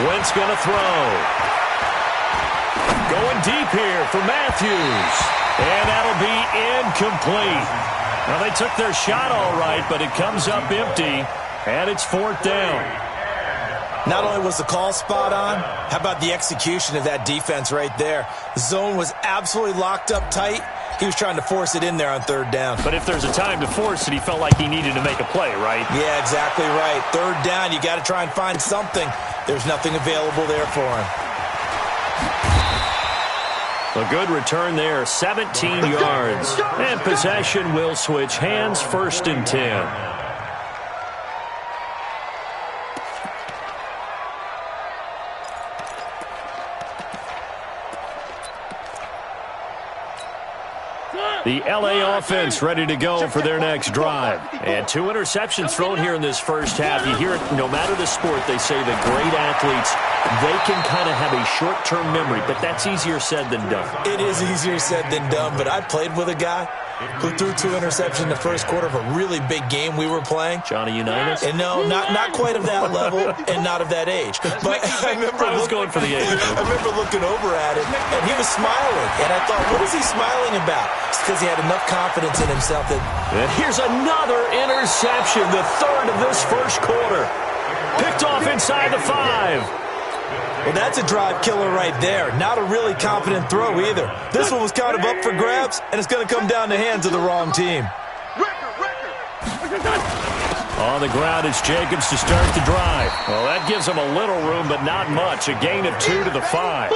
Speaker 4: Wentz going to throw. Going deep here for Matthews. And that'll be incomplete. Well, they took their shot all right, but it comes up empty, and it's fourth down.
Speaker 6: Not only was the call spot on, how about the execution of that defense right there? The zone was absolutely locked up tight. He was trying to force it in there on third down.
Speaker 4: But if there's a time to force it, he felt like he needed to make a play, right?
Speaker 6: Yeah, exactly right. Third down, you got to try and find something. There's nothing available there for him.
Speaker 4: A good return there, 17 yards. And possession will switch hands, 1st and 10. The LA offense ready to go for their next drive. And 2 interceptions thrown here in this first half. You hear it, no matter the sport, they say that great athletes, they can kind of have a short-term memory, but that's easier said than done.
Speaker 6: It is easier said than done, but I played with a guy who threw 2 interceptions in the first quarter of a really big game we were playing.
Speaker 4: Johnny Unitas?
Speaker 6: And no, not quite of that level and not of that age. But I was
Speaker 4: going for the age.
Speaker 6: I remember looking over at him, and he was smiling. And I thought, what is he smiling about? It's because he had enough confidence in himself that...
Speaker 4: And here's another interception, the third of this first quarter. Picked off inside the 5.
Speaker 6: Well, that's a drive killer right there. Not a really confident throw either. This one was kind of up for grabs, and it's going to come down the hands of the wrong team.
Speaker 4: On the ground, it's Jacobs to start the drive. Well, that gives them a little room, but not much. A gain of 2 to the 5.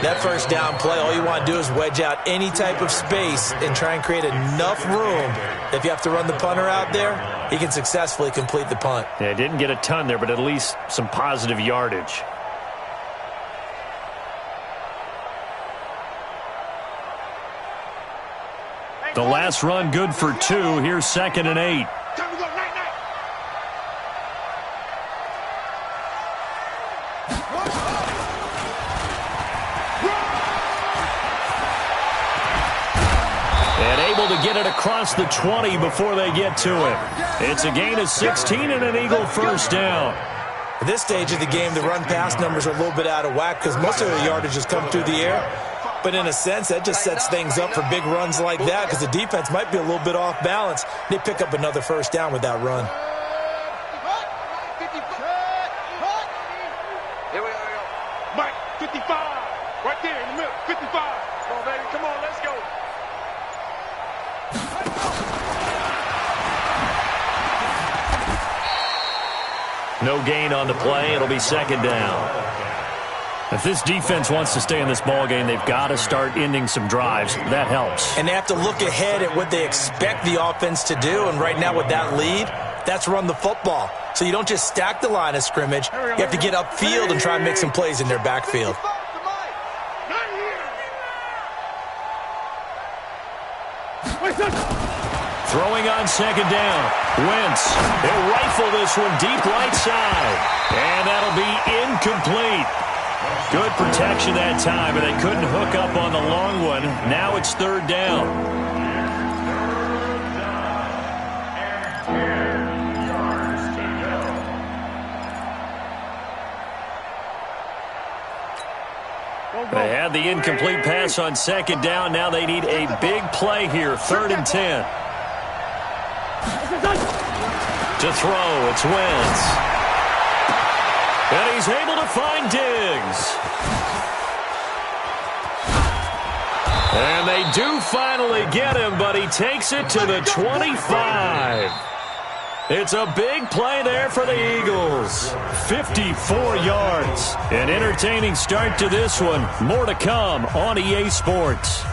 Speaker 6: That first down play, all you want to do is wedge out any type of space and try and create enough room. If you have to run the punter out there, he can successfully complete the punt.
Speaker 4: Yeah, didn't get a ton there, but at least some positive yardage. The last run good for 2. Here's 2nd and 8. To get it across the 20 before they get to him. It's a gain of 16 and an Eagle first down.
Speaker 6: At this stage of the game, the run-pass numbers are a little bit out of whack because most of the yardage has come through the air. But in a sense, that just sets things up for big runs like that because the defense might be a little bit off balance. They pick up another first down with that run.
Speaker 5: Here we go. Mike, 55. Right there in the middle, 55. Come on, baby. Come on, let's go.
Speaker 4: No gain on the play. It'll be 2nd down. If this defense wants to stay in this ball game, they've got to start ending some drives. That helps.
Speaker 6: And they have to look ahead at what they expect the offense to do. And right now with that lead, that's run the football. So you don't just stack the line of scrimmage. You have to get upfield and try and make some plays in their backfield.
Speaker 4: Throwing on 2nd down. Wentz. They'll rifle this one deep right side. And that'll be incomplete. Good protection that time, and they couldn't hook up on the long one. Now it's 3rd down. They had the incomplete pass on 2nd down. Now they need a big play here. 3rd and 10. To throw, it's Wentz. And he's able to find Diggs. And they do finally get him, but he takes it to the 25. It's a big play there for the Eagles. 54 yards. An entertaining start to this one. More to come on EA Sports.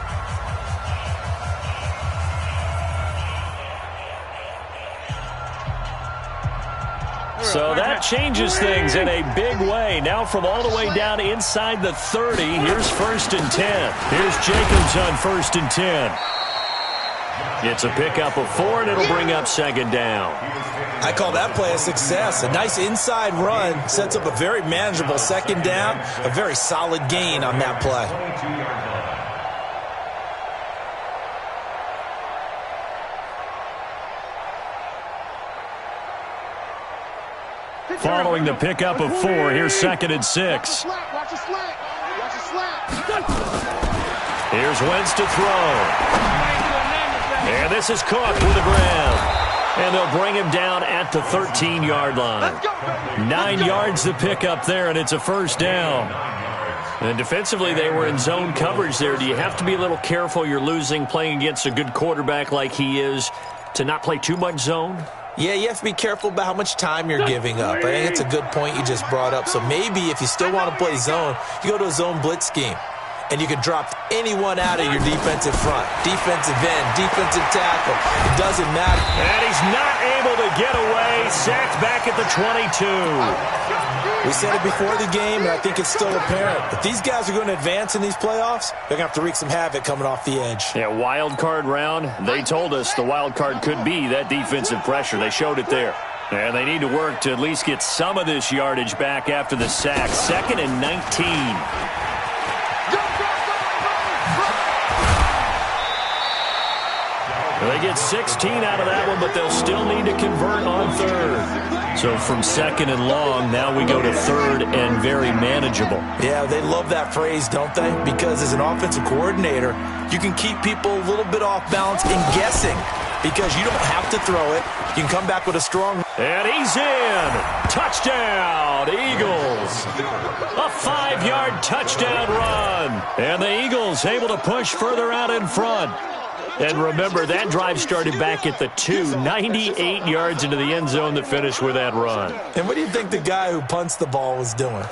Speaker 4: changes things in a big way. Now from all the way down inside the 30, here's 1st and 10. Here's Jacobs on 1st and 10. It's a pickup of 4, and it'll bring up 2nd down.
Speaker 6: I call that play a success. A nice inside run sets up a very manageable 2nd down, a very solid gain on that play.
Speaker 4: Following the pickup of 4, here's 2nd and 6. Here's Wentz to throw. And this is Cook with the grab. And they'll bring him down at the 13-yard line. 9 yards to pick up there, and it's a 1st down. And defensively, they were in zone coverage there. Do you have to be a little careful? You're losing, playing against a good quarterback like he is, to not play too much zone?
Speaker 6: Yeah, you have to be careful about how much time you're giving up. I think it's a good point you just brought up. So maybe if you still want to play zone, you go to a zone blitz scheme. And you can drop anyone out of your defensive front. Defensive end, defensive tackle. It doesn't matter.
Speaker 4: And he's not able to get away. Sacked back at the 22.
Speaker 6: We said it before the game, and I think it's still apparent. If these guys are going to advance in these playoffs, they're going to have to wreak some havoc coming off the edge.
Speaker 4: Yeah, wild card round. They told us the wild card could be that defensive pressure. They showed it there. And they need to work to at least get some of this yardage back after the sack. 2nd and 19. They get 16 out of that one, but they'll still need to convert on 3rd. So from 2nd and long, now we go to 3rd and very manageable.
Speaker 6: Yeah, they love that phrase, don't they? Because as an offensive coordinator, you can keep people a little bit off balance and guessing because you don't have to throw it. You can come back with a strong...
Speaker 4: And he's in. Touchdown, Eagles. A 5-yard touchdown run. And the Eagles able to push further out in front. And remember, that drive started back at the 2, 98 yards into the end zone to finish with that run.
Speaker 6: And what do you think the guy who punts the ball was doing?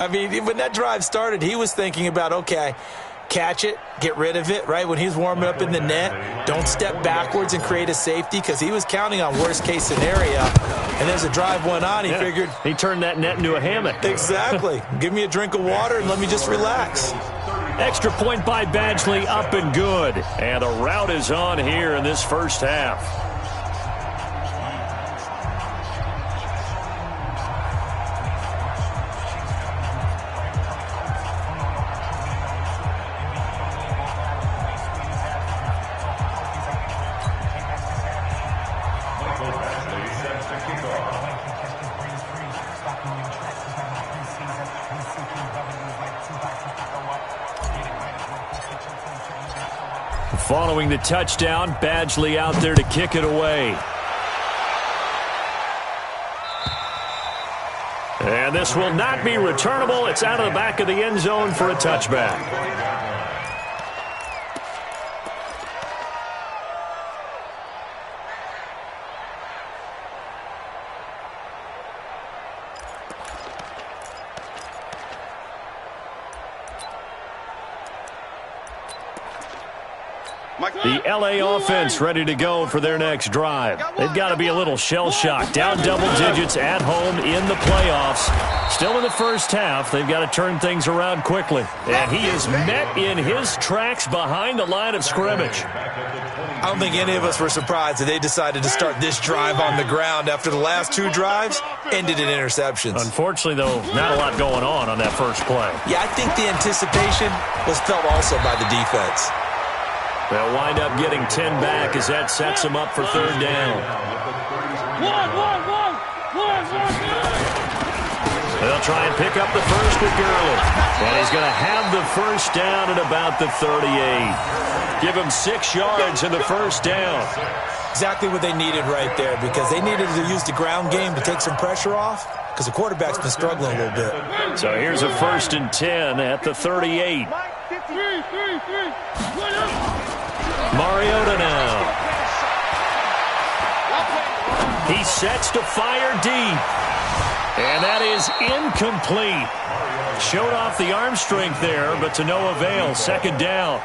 Speaker 6: I mean, when that drive started, he was thinking about, okay, catch it, get rid of it, right? When he's warming up in the net, don't step backwards and create a safety because he was counting on worst-case scenario. And as the drive went on, he figured...
Speaker 4: He turned that net into a hammock.
Speaker 6: Exactly. Give me a drink of water and let me just relax.
Speaker 4: Extra point by Badgley, up and good. And a rout is on here in this first half. Following the touchdown, Badgley out there to kick it away. And this will not be returnable. It's out of the back of the end zone for a touchback. The LA offense ready to go for their next drive. They've got to be a little shell-shocked. Down double digits at home in the playoffs. Still in the first half. They've got to turn things around quickly. And he is met in his tracks behind the line of scrimmage.
Speaker 6: I don't think any of us were surprised that they decided to start this drive on the ground after the last 2 drives ended in interceptions.
Speaker 4: Unfortunately, though, not a lot going on that first play.
Speaker 6: Yeah, I think the anticipation was felt also by the defense.
Speaker 4: They'll wind up getting 10 back as that sets them up for 3rd down. They'll try and pick up the first with Gurley. And he's going to have the first down at about the 38. Give him 6 yards in the first down.
Speaker 6: Exactly what they needed right there because they needed to use the ground game to take some pressure off because the quarterback's been struggling a little bit.
Speaker 4: So here's a 1st and 10 at the 38. Mariota now. He sets to fire deep. And that is incomplete. Showed off the arm strength there, but to no avail. 2nd down.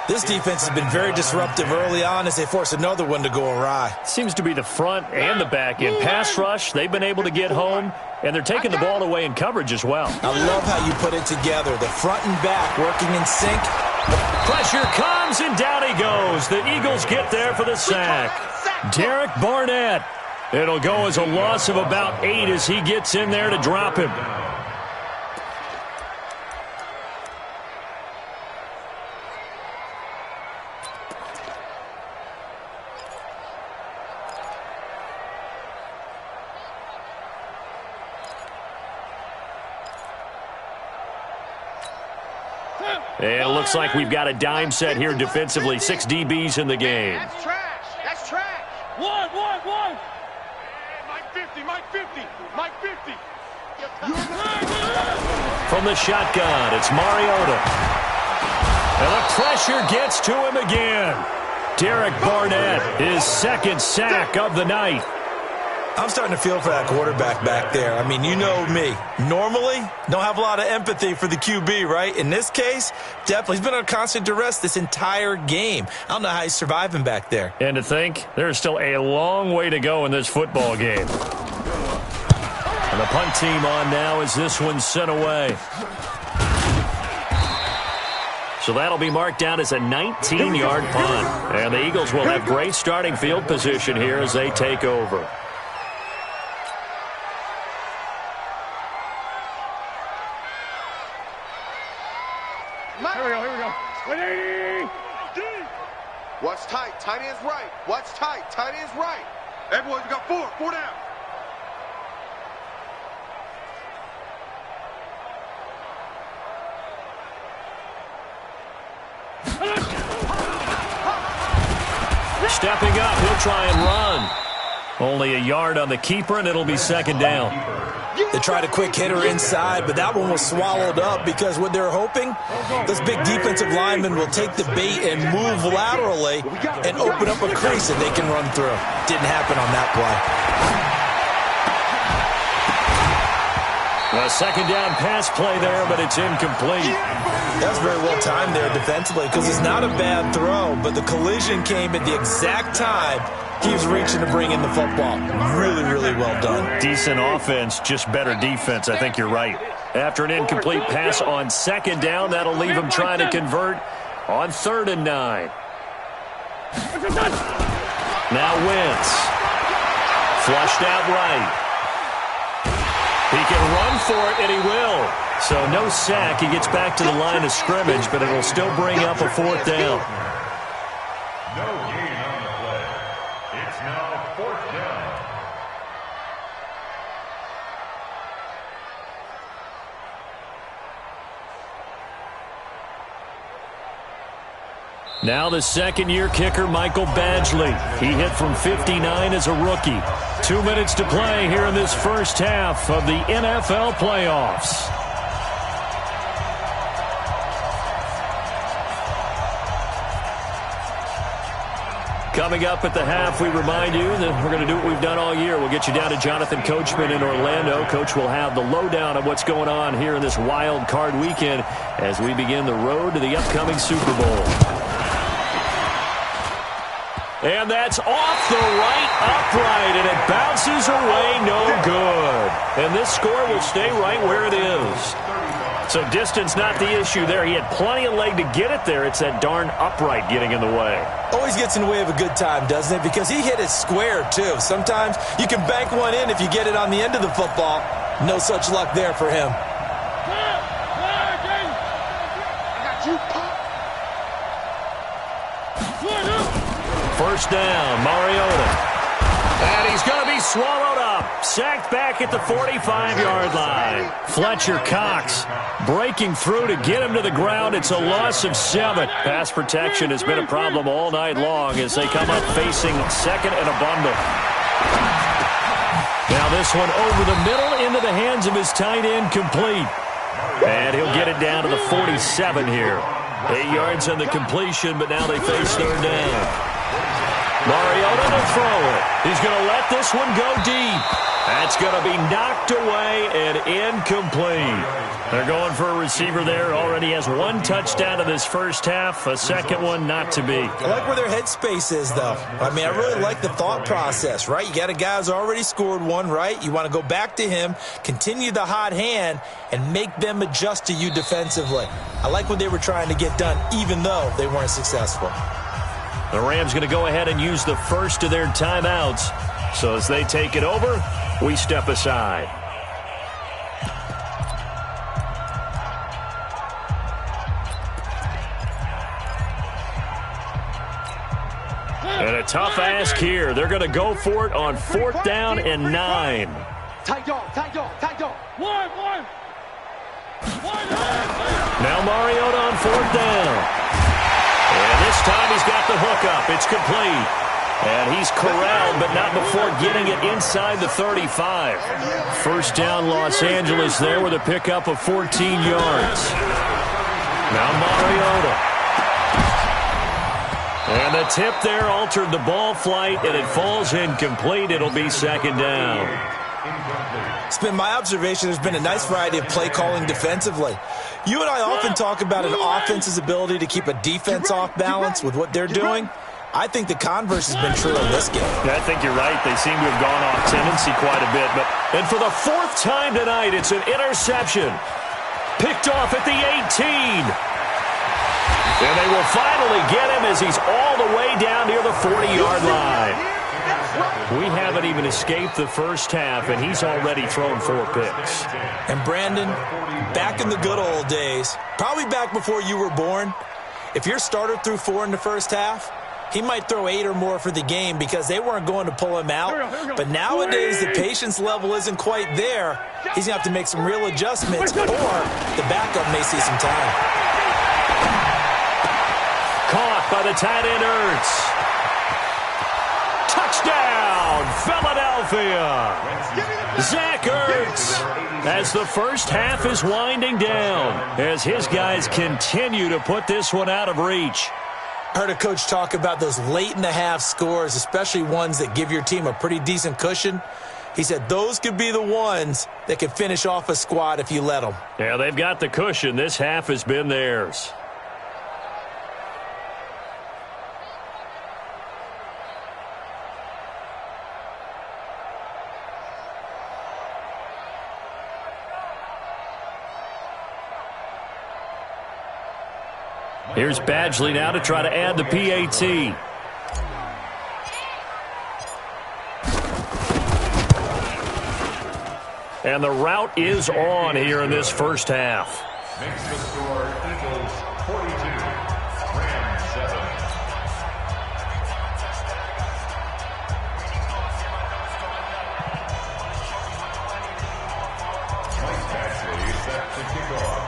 Speaker 6: This defense has been very disruptive early on as they force another one to go awry.
Speaker 4: Seems to be the front and the back end. Pass rush, they've been able to get home, and they're taking the ball away in coverage as well.
Speaker 6: I love how you put it together. The front and back working in sync.
Speaker 4: Pressure comes, and down he goes. The Eagles get there for the sack. Derek Barnett. It'll go as a loss of about 8 as he gets in there to drop him. And it looks like we've got a dime set here defensively. 6 DBs in the game.
Speaker 5: That's trash. That's trash. One. Mike 50, Mike 50, Mike 50.
Speaker 4: From the shotgun, it's Mariota. And the pressure gets to him again. Derek Barnett, his second sack of the night.
Speaker 6: I'm starting to feel for that quarterback back there. I mean, you know me. Normally, don't have a lot of empathy for the QB, right? In this case, definitely. He's been under constant duress this entire game. I don't know how he's surviving back there.
Speaker 4: And to think, there's still a long way to go in this football game. And the punt team on now as this one's sent away. So that'll be marked down as a 19-yard punt. And the Eagles will have great starting field position here as they take over.
Speaker 5: Here we go. 180.
Speaker 8: Watch tight. Tight end's right. Watch tight. Tight end's right.
Speaker 5: Hey, boys, we got 4. 4 down.
Speaker 4: Stepping up, he'll try and run. Only a yard on the keeper, and it'll be second down.
Speaker 6: They tried a quick hitter inside, but that one was swallowed up because what they're hoping, this big defensive lineman will take the bait and move laterally and open up a crease that they can run through. Didn't happen on that play.
Speaker 4: A second down pass play there, but it's incomplete.
Speaker 6: That was very well timed there defensively because it's not a bad throw, but the collision came at the exact time he was reaching to bring in the football. Really, really well done.
Speaker 4: Decent offense, just better defense. I think you're right. After an incomplete pass on second down, that'll leave him trying to convert on 3rd and 9. Now Wentz. Flushed out right. He can run for it, and he will. So no sack. He gets back to the line of scrimmage, but it'll still bring up a 4th down.
Speaker 7: No gain on the play. It's now 4th down.
Speaker 4: Now the second-year kicker, Michael Badgley. He hit from 59 as a rookie. 2 minutes to play here in this first half of the NFL playoffs. Coming up at the half, we remind you that we're going to do what we've done all year. We'll get you down to Jonathan Coachman in Orlando. Coach will have the lowdown of what's going on here in this wild card weekend as we begin the road to the upcoming Super Bowl. And that's off the right upright, and it bounces away no good. And this score will stay right where it is. So distance not the issue there. He had plenty of leg to get it there. It's that darn upright getting in the way.
Speaker 6: Always gets in the way of a good time, doesn't it? Because he hit it square, too. Sometimes you can bank one in if you get it on the end of the football. No such luck there for him.
Speaker 4: First down, Mariota. And he's going to be swallowed up. Sacked back at the 45-yard line. Fletcher Cox breaking through to get him to the ground. It's a loss of 7. Pass protection has been a problem all night long as they come up facing second and a bundle. Now this one over the middle into the hands of his tight end, complete. And he'll get it down to the 47 here. 8 yards on the completion, but now they face third down. Mariota to throw it. He's going to let this one go deep. That's going to be knocked away and incomplete. They're going for a receiver there. Already has one touchdown in this first half. A second one not to be.
Speaker 6: I like where their headspace is, though. I mean, I really like the thought process, right? You got a guy who's already scored one, right? You want to go back to him, continue the hot hand, and make them adjust to you defensively. I like what they were trying to get done, even though they weren't successful.
Speaker 4: The Rams going to go ahead and use the first of their timeouts. So as they take it over, we step aside. And a tough ask here. They're going to go for it on 4th down and 9.
Speaker 5: Tight dog. One.
Speaker 4: Now Mariota on 4th down. And this time he's got the hook up. It's complete. And he's corralled, but not before getting it inside the 35. First down Los Angeles there with a pickup of 14 yards. Now Mariota. And the tip there altered the ball flight, and it falls incomplete. It'll be 2nd down.
Speaker 6: It's been my observation there's been a nice variety of play calling defensively. You and I often talk about an offense's ability to keep a defense off balance with what they're doing. I think the converse has been true in this game.
Speaker 4: Yeah, I think you're right. They seem to have gone off tendency quite a bit. And for the 4th time tonight, it's an interception. Picked off at the 18. And they will finally get him as he's all the way down near the 40-yard line. We haven't even escaped the first half, and he's already thrown 4 picks.
Speaker 6: And Brandon, back in the good old days, probably back before you were born, if your starter threw 4 in the first half, he might throw 8 or more for the game because they weren't going to pull him out. But nowadays, the patience level isn't quite there. He's going to have to make some real adjustments, or the backup may see some time.
Speaker 4: Caught by the tight end Ertz. Touchdown, Philadelphia. Zach Ertz, as the first half is winding down, as his guys continue to put this one out of reach.
Speaker 6: I heard a coach talk about those late-in-the-half scores, especially ones that give your team a pretty decent cushion. He said those could be the ones that could finish off a squad if you let them.
Speaker 4: Yeah, they've got the cushion. This half has been theirs. Here's Badgley now to try to add the PAT. And the route is on here in this first half.
Speaker 7: Makes the score Eagles 42, Rams 7. Mike Badgley set to kick off.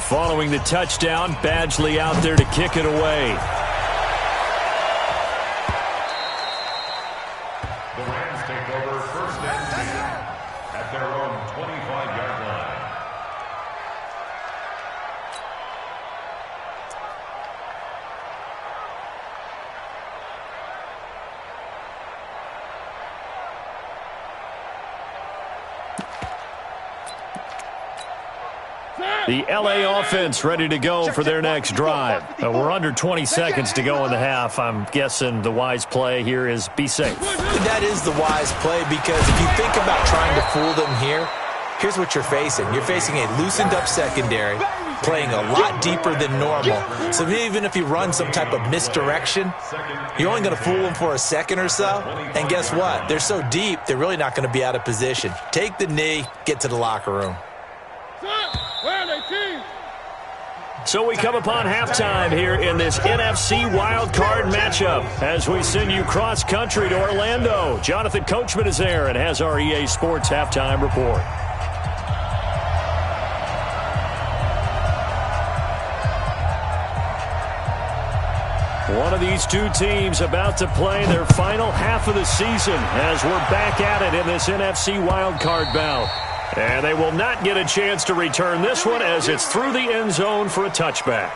Speaker 4: Following the touchdown, Badgley out there to kick it away.
Speaker 7: The Rams take over 1st and 10 at their own 25-yard line.
Speaker 4: The LA offense ready to go for their next drive. We're under 20 seconds to go in the half. I'm guessing the wise play here is be safe.
Speaker 6: That is the wise play, because if you think about trying to fool them here, here's what you're facing. You're facing a loosened-up secondary, playing a lot deeper than normal. So even if you run some type of misdirection, you're only going to fool them for a second or so. And guess what? They're so deep, they're really not going to be out of position. Take the knee, get to the locker room.
Speaker 4: So we come upon halftime here in this NFC Wildcard matchup as we send you cross-country to Orlando. Jonathan Coachman is there and has our EA Sports halftime report. One of these two teams about to play their final half of the season as we're back at it in this NFC Wildcard bout. And they will not get a chance to return this one as it's through the end zone for a touchback.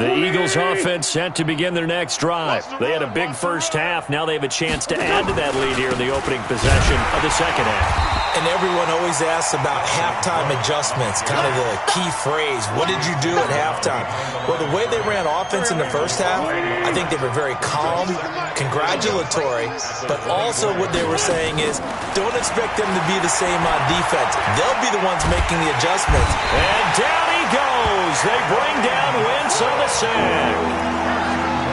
Speaker 4: The Eagles offense set to begin their next drive. They had a big first half. Now they have a chance to add to that lead here in the opening possession of the second half.
Speaker 6: And everyone always asks about halftime adjustments, kind of the key phrase. What did you do at halftime? Well, the way they ran offense in the first half, I think they were very calm, congratulatory, but also what they were saying is don't expect them to be the same on defense. They'll be the ones making the adjustments.
Speaker 4: And down he goes. They bring down Wentz on the sack.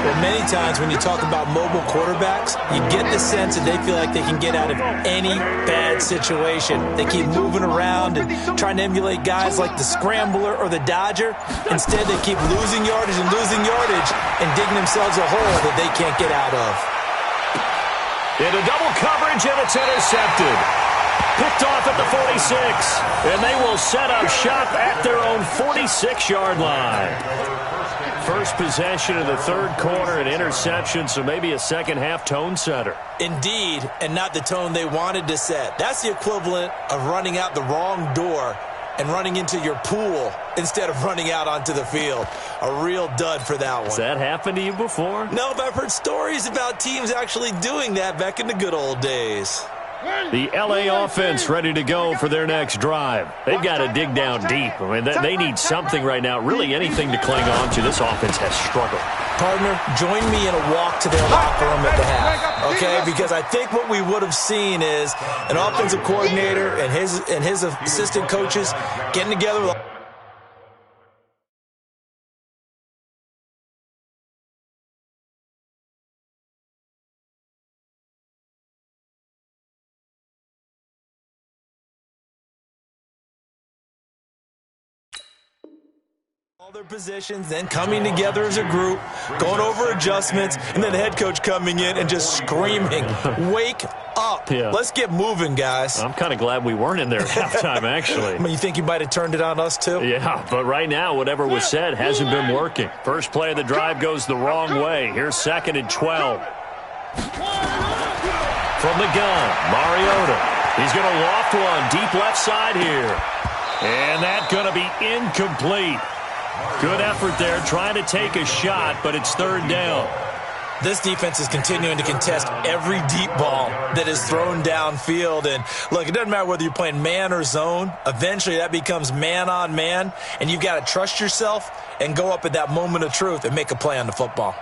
Speaker 6: Well, many times when you talk about mobile quarterbacks, you get the sense that they feel like they can get out of any bad situation. They keep moving around and trying to emulate guys like the Scrambler or the Dodger. Instead, they keep losing yardage and digging themselves a hole that they can't get out of.
Speaker 4: Into double coverage, and it's intercepted. Picked off at the 46, and they will set up shop at their own 46-yard line. First possession of the third quarter, an interception, so maybe a second-half tone setter.
Speaker 6: Indeed, and not the tone they wanted to set. That's the equivalent of running out the wrong door and running into your pool instead of running out onto the field. A real dud for that one.
Speaker 4: Has that happened to you before?
Speaker 6: No, but I've heard stories about teams actually doing that back in the good old days.
Speaker 4: The L.A. offense ready to go for their next drive. They've got to dig down deep. I mean, they need something right now, really anything to cling on to. This offense has struggled.
Speaker 6: Partner, join me in a walk to their locker room at the half, okay? Because I think what we would have seen is an offensive coordinator and his assistant coaches getting together with all their positions, then coming together as a group, going over adjustments, and then the head coach coming in and just screaming, wake up. Yeah. Let's get moving, guys.
Speaker 4: I'm kind of glad we weren't in there at halftime, actually.
Speaker 6: I mean, you think you might have turned it on us, too?
Speaker 4: Yeah, but right now, whatever was said hasn't been working. First play of the drive goes the wrong way. Here's 2nd and 12. From the gun, Mariota. He's going to loft one deep left side here. And that's going to be incomplete. Good effort there, trying to take a shot, but it's third down.
Speaker 6: This defense is continuing to contest every deep ball that is thrown downfield. And, look, it doesn't matter whether you're playing man or zone. Eventually, that becomes man-on-man, and you've got to trust yourself and go up at that moment of truth and make a play on the football.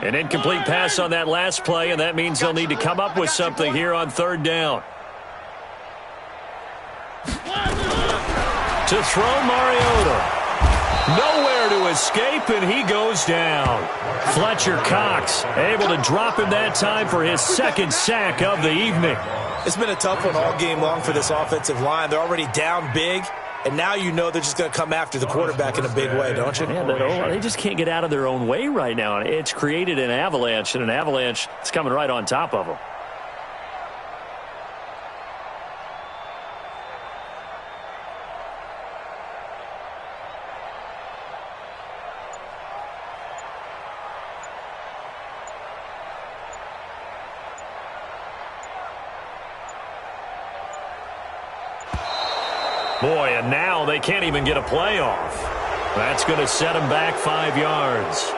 Speaker 4: An incomplete pass on that last play, and that means they'll need to come up with something here on third down. To throw Mariota. Nowhere to escape, and he goes down. Fletcher Cox able to drop him that time for his second sack of the evening.
Speaker 6: It's been a tough one all game long for this offensive line. They're already down big, and now you know they're just going to come after the quarterback in a big way, don't you?
Speaker 4: Yeah, they just can't get out of their own way right now. It's created an avalanche, and an avalanche is coming right on top of them. Boy, and now they can't even get a playoff. That's going to set them back 5 yards.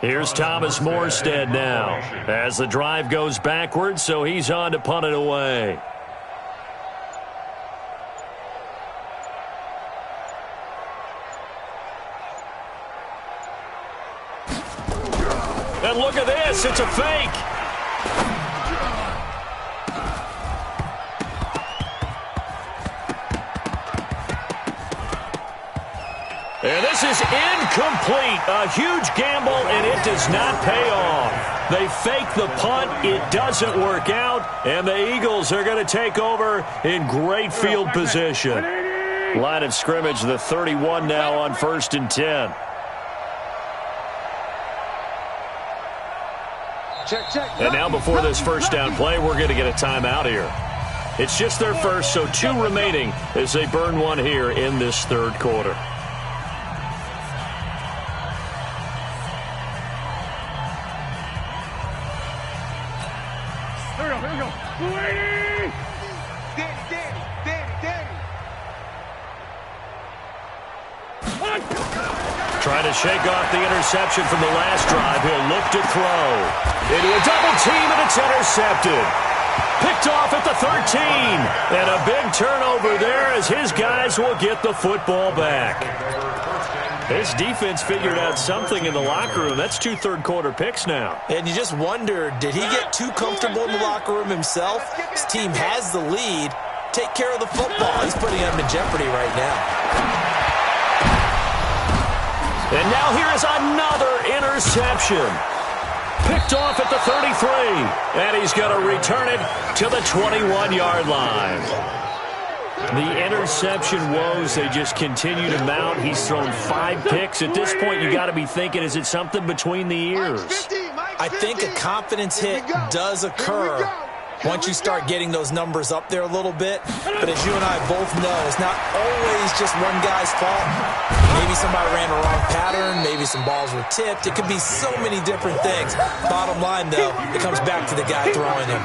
Speaker 4: Here's Thomas Morstead now as the drive goes backwards, so he's on to punt it away. And look at this, it's a fake. And this is incomplete. A huge gamble, and it does not pay off. They fake the punt. It doesn't work out, and the Eagles are going to take over in great field position. Line of scrimmage, the 31 now on 1st and 10. And now before this first down play, we're going to get a timeout here. It's just their first, so 2 remaining as they burn one here in this third quarter.
Speaker 5: Here we go. Danny!
Speaker 4: Trying to shake off the interception from the last drive. He'll look to throw. Into a double team, and it's intercepted. Picked off at the 13. And a big turnover there as his guys will get the football back. His defense figured out something in the locker room. That's 2 third-quarter picks now.
Speaker 6: And you just wonder, did he get too comfortable in the locker room himself? His team has the lead. Take care of the football. He's putting them in jeopardy right now.
Speaker 4: And now here is another interception. Picked off at the 33. And he's going to return it to the 21-yard line. The interception woes, they just continue to mount. He's thrown 5 picks. At this point, you got to be thinking, is it something between the ears?
Speaker 6: I think a confidence hit does occur once you start getting those numbers up there a little bit. But as you and I both know, it's not always just one guy's fault. Maybe somebody ran a wrong pattern. Maybe some balls were tipped. It could be so many different things. Bottom line, though, it comes back to the guy throwing him.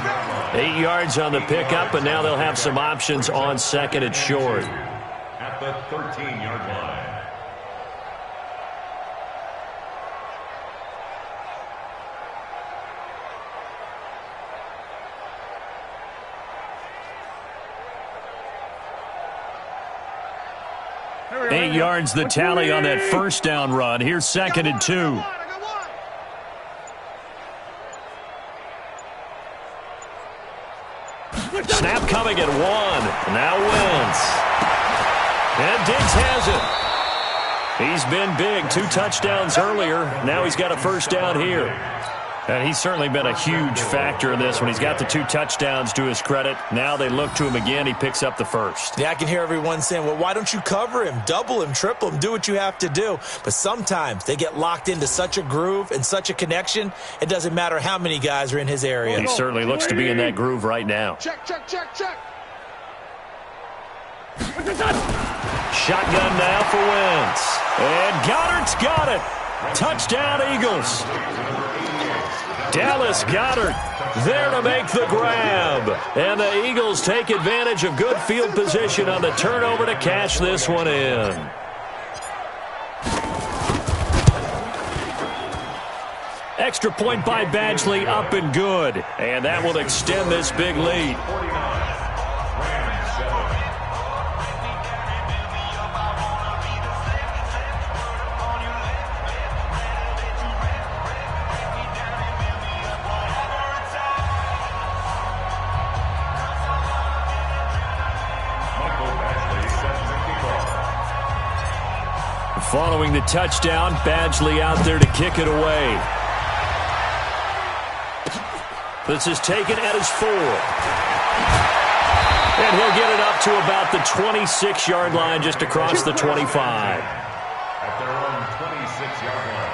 Speaker 4: 8 yards on the pickup, and now they'll have some options on second and short.
Speaker 7: At the 13-yard line.
Speaker 4: Eight yards the tally on that first down run. Here's second and 2. Snap coming at 1. Now Wentz. And Diggs has it. He's been big. 2 touchdowns earlier. Now he's got a first down here. And he's certainly been a huge factor in this when he's got the 2 touchdowns to his credit. Now they look to him again. He picks up the first.
Speaker 6: Yeah, I can hear everyone saying, well, why don't you cover him? Double him, triple him, do what you have to do. But sometimes they get locked into such a groove and such a connection, it doesn't matter how many guys are in his area.
Speaker 4: He certainly looks to be in that groove right now.
Speaker 5: Check.
Speaker 4: Shotgun now for Wentz. And Goddard's got it. Touchdown, Eagles. Dallas Goedert there to make the grab. And the Eagles take advantage of good field position on the turnover to cash this one in. Extra point by Badgley, up and good. And that will extend this big lead. Following the touchdown, Badgley out there to kick it away. This is taken at his 4. And he'll get it up to about the 26-yard line, just across the 25.
Speaker 7: At their own 26-yard line.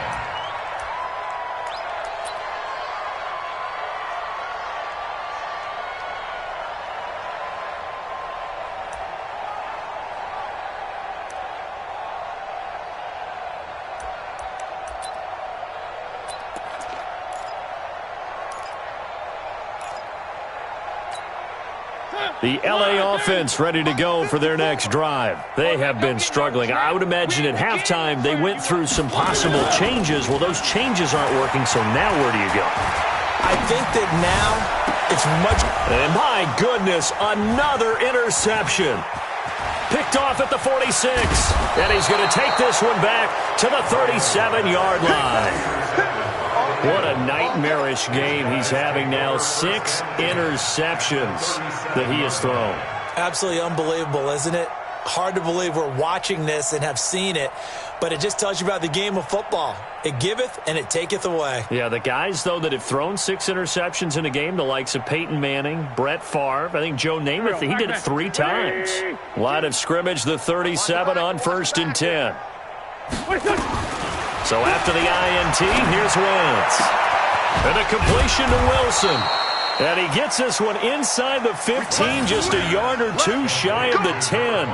Speaker 4: The LA offense ready to go for their next drive. They have been struggling. I would imagine at halftime they went through some possible changes. Well, those changes aren't working, so now where do you go?
Speaker 6: I think that now it's much...
Speaker 4: And my goodness, another interception. Picked off at the 46. And he's going to take this one back to the 37-yard line. What a nightmarish game he's having now. 6 interceptions that he has thrown.
Speaker 6: Absolutely unbelievable, isn't it? Hard to believe we're watching this and have seen it, but it just tells you about the game of football. It giveth and it taketh away.
Speaker 4: Yeah, the guys, though, that have thrown 6 interceptions in a game, the likes of Peyton Manning, Brett Favre, I think Joe Namath, he did it 3 times. Line of scrimmage, the 37 on 1st and 10. So after the INT, here's Wentz. And a completion to Wilson. And he gets this one inside the 15, just a yard or two shy of the 10.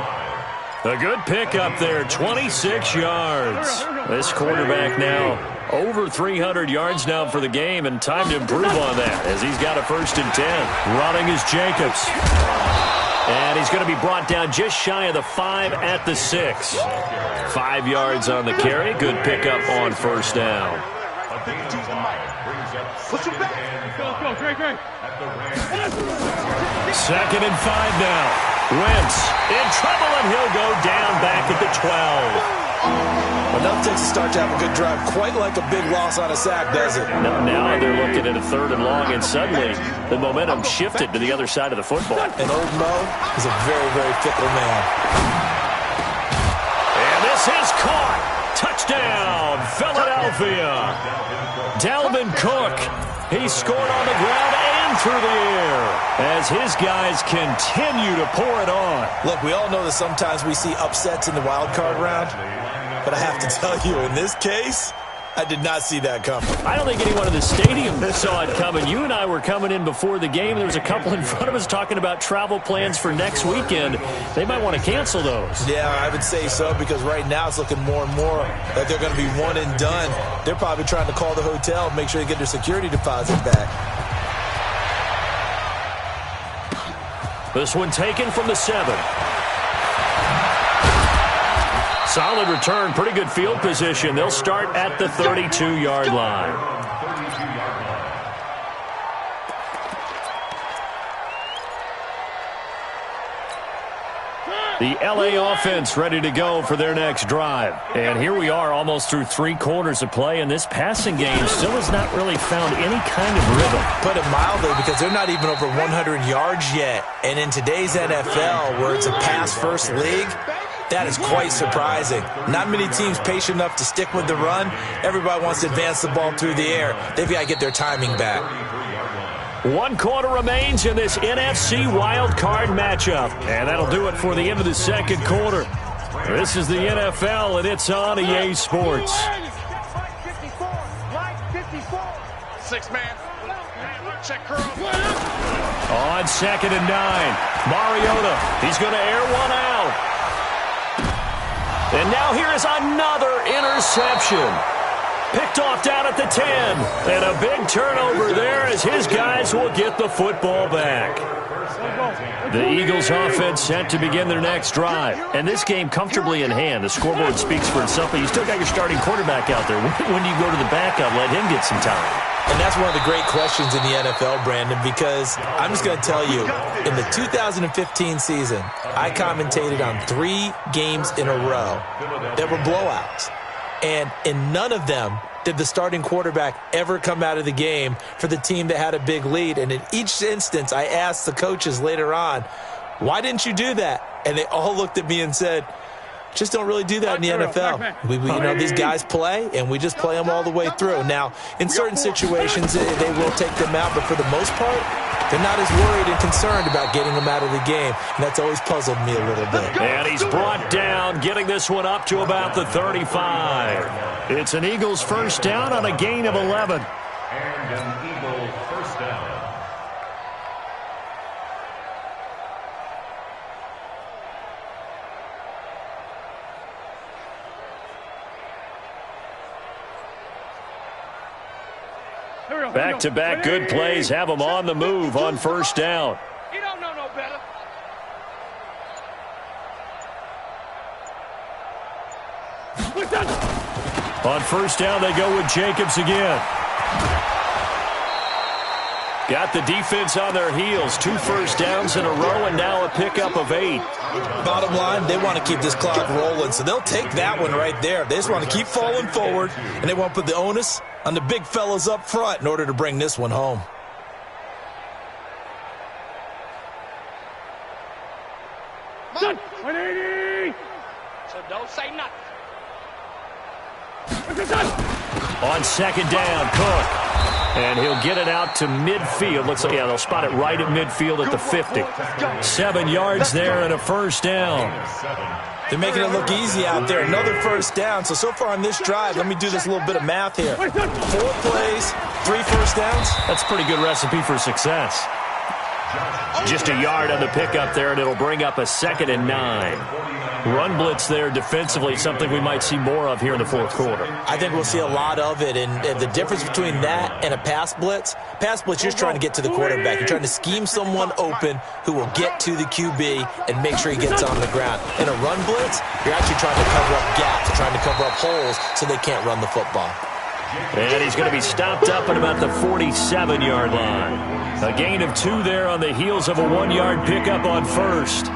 Speaker 4: A good pickup there, 26 yards. This quarterback now over 300 yards now for the game, and time to improve on that as he's got a 1st and 10. Running is Jacobs. And he's going to be brought down just shy of the 5 at the 6. 5 yards on the carry. Good pickup on 1st down.
Speaker 5: Go, Greg.
Speaker 4: 2nd and 5 now. Wentz in trouble, and he'll go down back at the 12.
Speaker 6: Enough takes to start to have a good drive, quite like a big loss on a sack, does it?
Speaker 4: Now they're looking at a 3rd and long, and suddenly the momentum shifted to the other side of the football.
Speaker 6: And old Mo is a very, very fickle man.
Speaker 4: And this is caught. Touchdown, Philadelphia. Dalvin Cook. He scored on the ground and through the air as his guys continue to pour it on.
Speaker 6: Look, we all know that sometimes we see upsets in the wild card round, but I have to tell you, in this case, I did not see that coming.
Speaker 4: I don't think anyone in the stadium saw it coming. You and I were coming in before the game. There was a couple in front of us talking about travel plans for next weekend. They might want to cancel those.
Speaker 6: Yeah, I would say so, because right now it's looking more and more like they're going to be one and done. They're probably trying to call the hotel and make sure they get their security deposit back.
Speaker 4: This one taken from the 7. Solid return, pretty good field position. They'll start at the 32-yard line. The LA offense ready to go for their next drive. And here we are almost through 3 quarters of play, and this passing game still has not really found any kind of rhythm.
Speaker 6: Put it mildly, because they're not even over 100 yards yet. And in today's NFL, where it's a pass-first league, that is quite surprising. Not many teams patient enough to stick with the run. Everybody wants to advance the ball through the air. They've got to get their timing back.
Speaker 4: 1 quarter remains in this NFC Wildcard matchup. And that'll do it for the end of the 2nd quarter. This is the NFL, and it's on EA Sports.
Speaker 5: 6-man. Check curl.
Speaker 4: On 2nd and 9. Mariota. He's going to air one out. And now here is another interception. Picked off down at the 10. And a big turnover there as his guys will get the football back. The Eagles offense set to begin their next drive. And this game comfortably in hand. The scoreboard speaks for itself, but you still got your starting quarterback out there. When do you go to the backup, let him get some time?
Speaker 6: And that's one of the great questions in the NFL, Brandon, because I'm just going to tell you, in the 2015 season, I commentated on 3 games in a row that were blowouts. And in none of them did the starting quarterback ever come out of the game for the team that had a big lead. And in each instance, I asked the coaches later on, why didn't you do that? And they all looked at me and said, just don't really do that in the NFL. We these guys play, and we just play them all the way through. Now, in certain situations, they will take them out, but for the most part, they're not as worried and concerned about getting them out of the game, and that's always puzzled me a little bit.
Speaker 4: And he's brought down, getting this one up to about the 35. It's an Eagles 1st down on a gain of 11.
Speaker 7: And an Eagles 1st down.
Speaker 4: Back-to-back good plays have them on the move on 1st down.
Speaker 5: You don't know no better.
Speaker 4: On 1st down, they go with Jacobs again. Got the defense on their heels. 2 first downs in a row, and now a pickup of 8.
Speaker 6: Bottom line, they want to keep this clock rolling, so they'll take that one right there. They just want to keep falling forward, and they want to put the onus on the big fellas up front in order to bring this one home.
Speaker 5: Done. 180.
Speaker 10: So don't say nothing.
Speaker 4: On 2nd down, Cook. And he'll get it out to midfield. Looks like, they'll spot it right at midfield at the 50. 7 yards there and a 1st down.
Speaker 6: They're making it look easy out there. Another first down. So far on this drive, let me do this little bit of math here. 4 plays, 3 first downs.
Speaker 4: That's a pretty good recipe for success. Just a yard on the pickup there, and it'll bring up a 2nd and 9. Run blitz there defensively, something we might see more of here in the fourth quarter.
Speaker 6: I think we'll see a lot of it, and the difference between that and a pass blitz, you're just trying to get to the quarterback. You're trying to scheme someone open who will get to the QB and make sure he gets on the ground. In a run blitz, you're actually trying to cover up gaps, trying to cover up holes so they can't run the football.
Speaker 4: And he's going to be stopped up at about the 47-yard line. A gain of 2 there on the heels of a 1-yard pickup on first.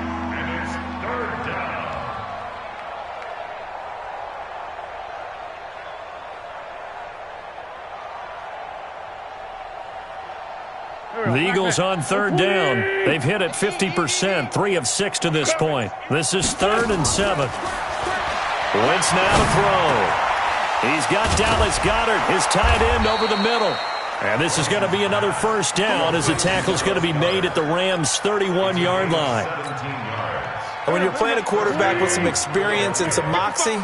Speaker 4: The Eagles on 3rd down. They've hit it 50%, 3 of 6 to this point. This is 3rd and 7. Wentz now to throw. He's got Dallas Goedert, his tight end, over the middle. And this is going to be another first down as the tackle's going to be made at the Rams' 31-yard line.
Speaker 6: And when you're playing a quarterback with some experience and some moxie,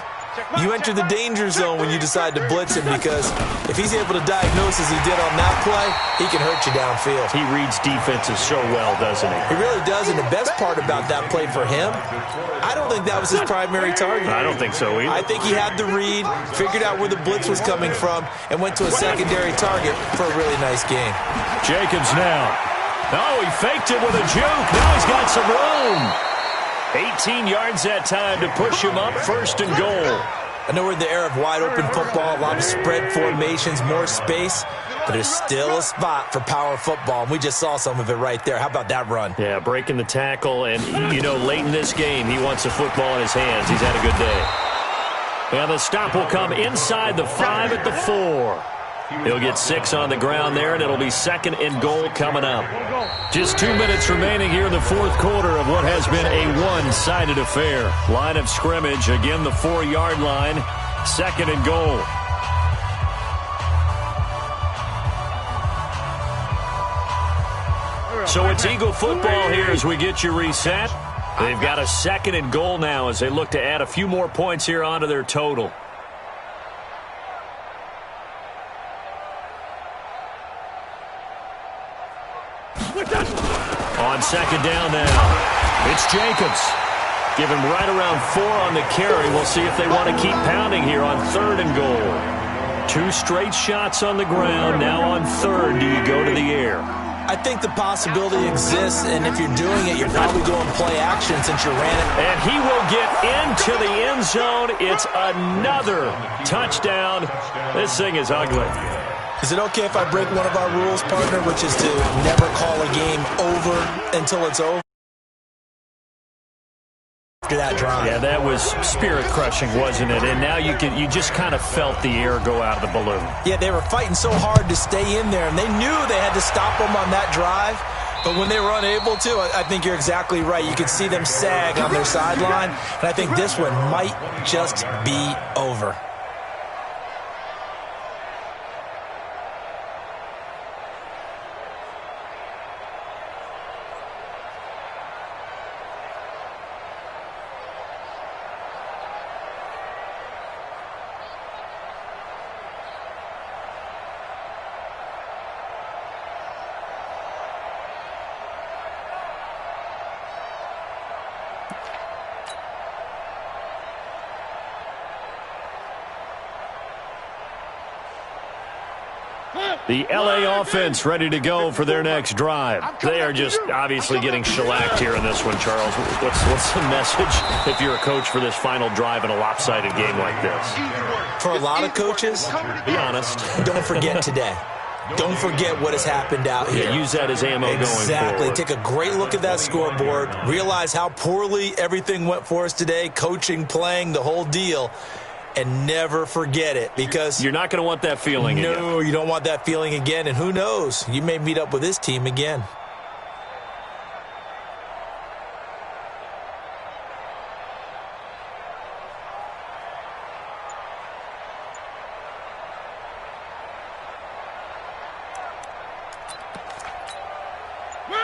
Speaker 6: you enter the danger zone when you decide to blitz him, because if he's able to diagnose as he did on that play, he can hurt you downfield.
Speaker 4: He reads defenses so well, doesn't he?
Speaker 6: He really does, and the best part about that play for him, I don't think that was his primary target.
Speaker 4: I don't think so either.
Speaker 6: I think he had the read, figured out where the blitz was coming from, and went to a secondary target for a really nice game.
Speaker 4: Jacobs now. Oh, he faked it with a juke. Now he's got some room. 18 yards that time to push him up, 1st and goal.
Speaker 6: I know we're in the era of wide-open football, a lot of spread formations, more space, but there's still a spot for power football, and we just saw some of it right there. How about that run?
Speaker 4: Yeah, breaking the tackle, and, you know, late in this game, he wants the football in his hands. He's had a good day. And the stop will come inside the 5 at the 4. He'll get 6 on the ground there, and it'll be 2nd and goal coming up. Just 2 minutes remaining here in the fourth quarter of what has been a one-sided affair. Line of scrimmage, again the 4-yard line, 2nd and goal. So it's Eagle football here as we get you reset. They've got a 2nd and goal now as they look to add a few more points here onto their total. On 2nd down now, it's Jacobs. Give him right around 4 on the carry. We'll see if they want to keep pounding here on 3rd and goal. 2 straight shots on the ground. Now on 3rd, do you go to the air?
Speaker 6: I think the possibility exists, and if you're doing it, you're probably going play action since you ran it.
Speaker 4: And he will get into the end zone. It's another touchdown. This thing is ugly.
Speaker 6: Is it okay if I break one of our rules, partner, which is to never call a game over until it's over? After that drive.
Speaker 4: Yeah, that was spirit-crushing, wasn't it? And now you just kind of felt the air go out of the balloon.
Speaker 6: Yeah, they were fighting so hard to stay in there, and they knew they had to stop them on that drive. But when they were unable to, I think you're exactly right. You could see them sag on their sideline, and I think this one might just be over.
Speaker 4: The L.A. offense ready to go for their next drive. They are just obviously getting shellacked here in this one, Charles. What's the message if you're a coach for this final drive in a lopsided game like this?
Speaker 6: For a lot of coaches,
Speaker 4: be honest,
Speaker 6: don't forget today. Don't forget what has happened out here.
Speaker 4: Yeah, use that as ammo going forward.
Speaker 6: Exactly. Take a great look at that scoreboard. Realize how poorly everything went for us today, coaching, playing, the whole deal. And never forget it, because
Speaker 4: you're not going to want that feeling again.
Speaker 6: No, you don't want that feeling again. And who knows? You may meet up with this team again.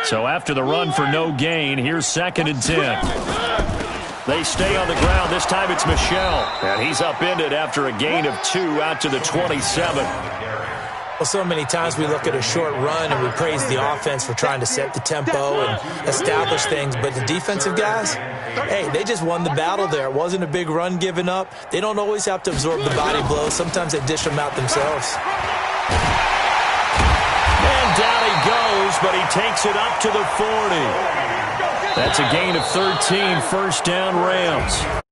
Speaker 4: So after the run for no gain, here's 2nd and 10. They stay on the ground. This time it's Michel. And he's upended after a gain of 2 out to the 27.
Speaker 6: Well, so many times we look at a short run and we praise the offense for trying to set the tempo and establish things. But the defensive guys, hey, they just won the battle there. It wasn't a big run given up. They don't always have to absorb the body blows. Sometimes they dish them out themselves.
Speaker 4: And down he goes, but he takes it up to the 40. That's a gain of 13, first down Rams.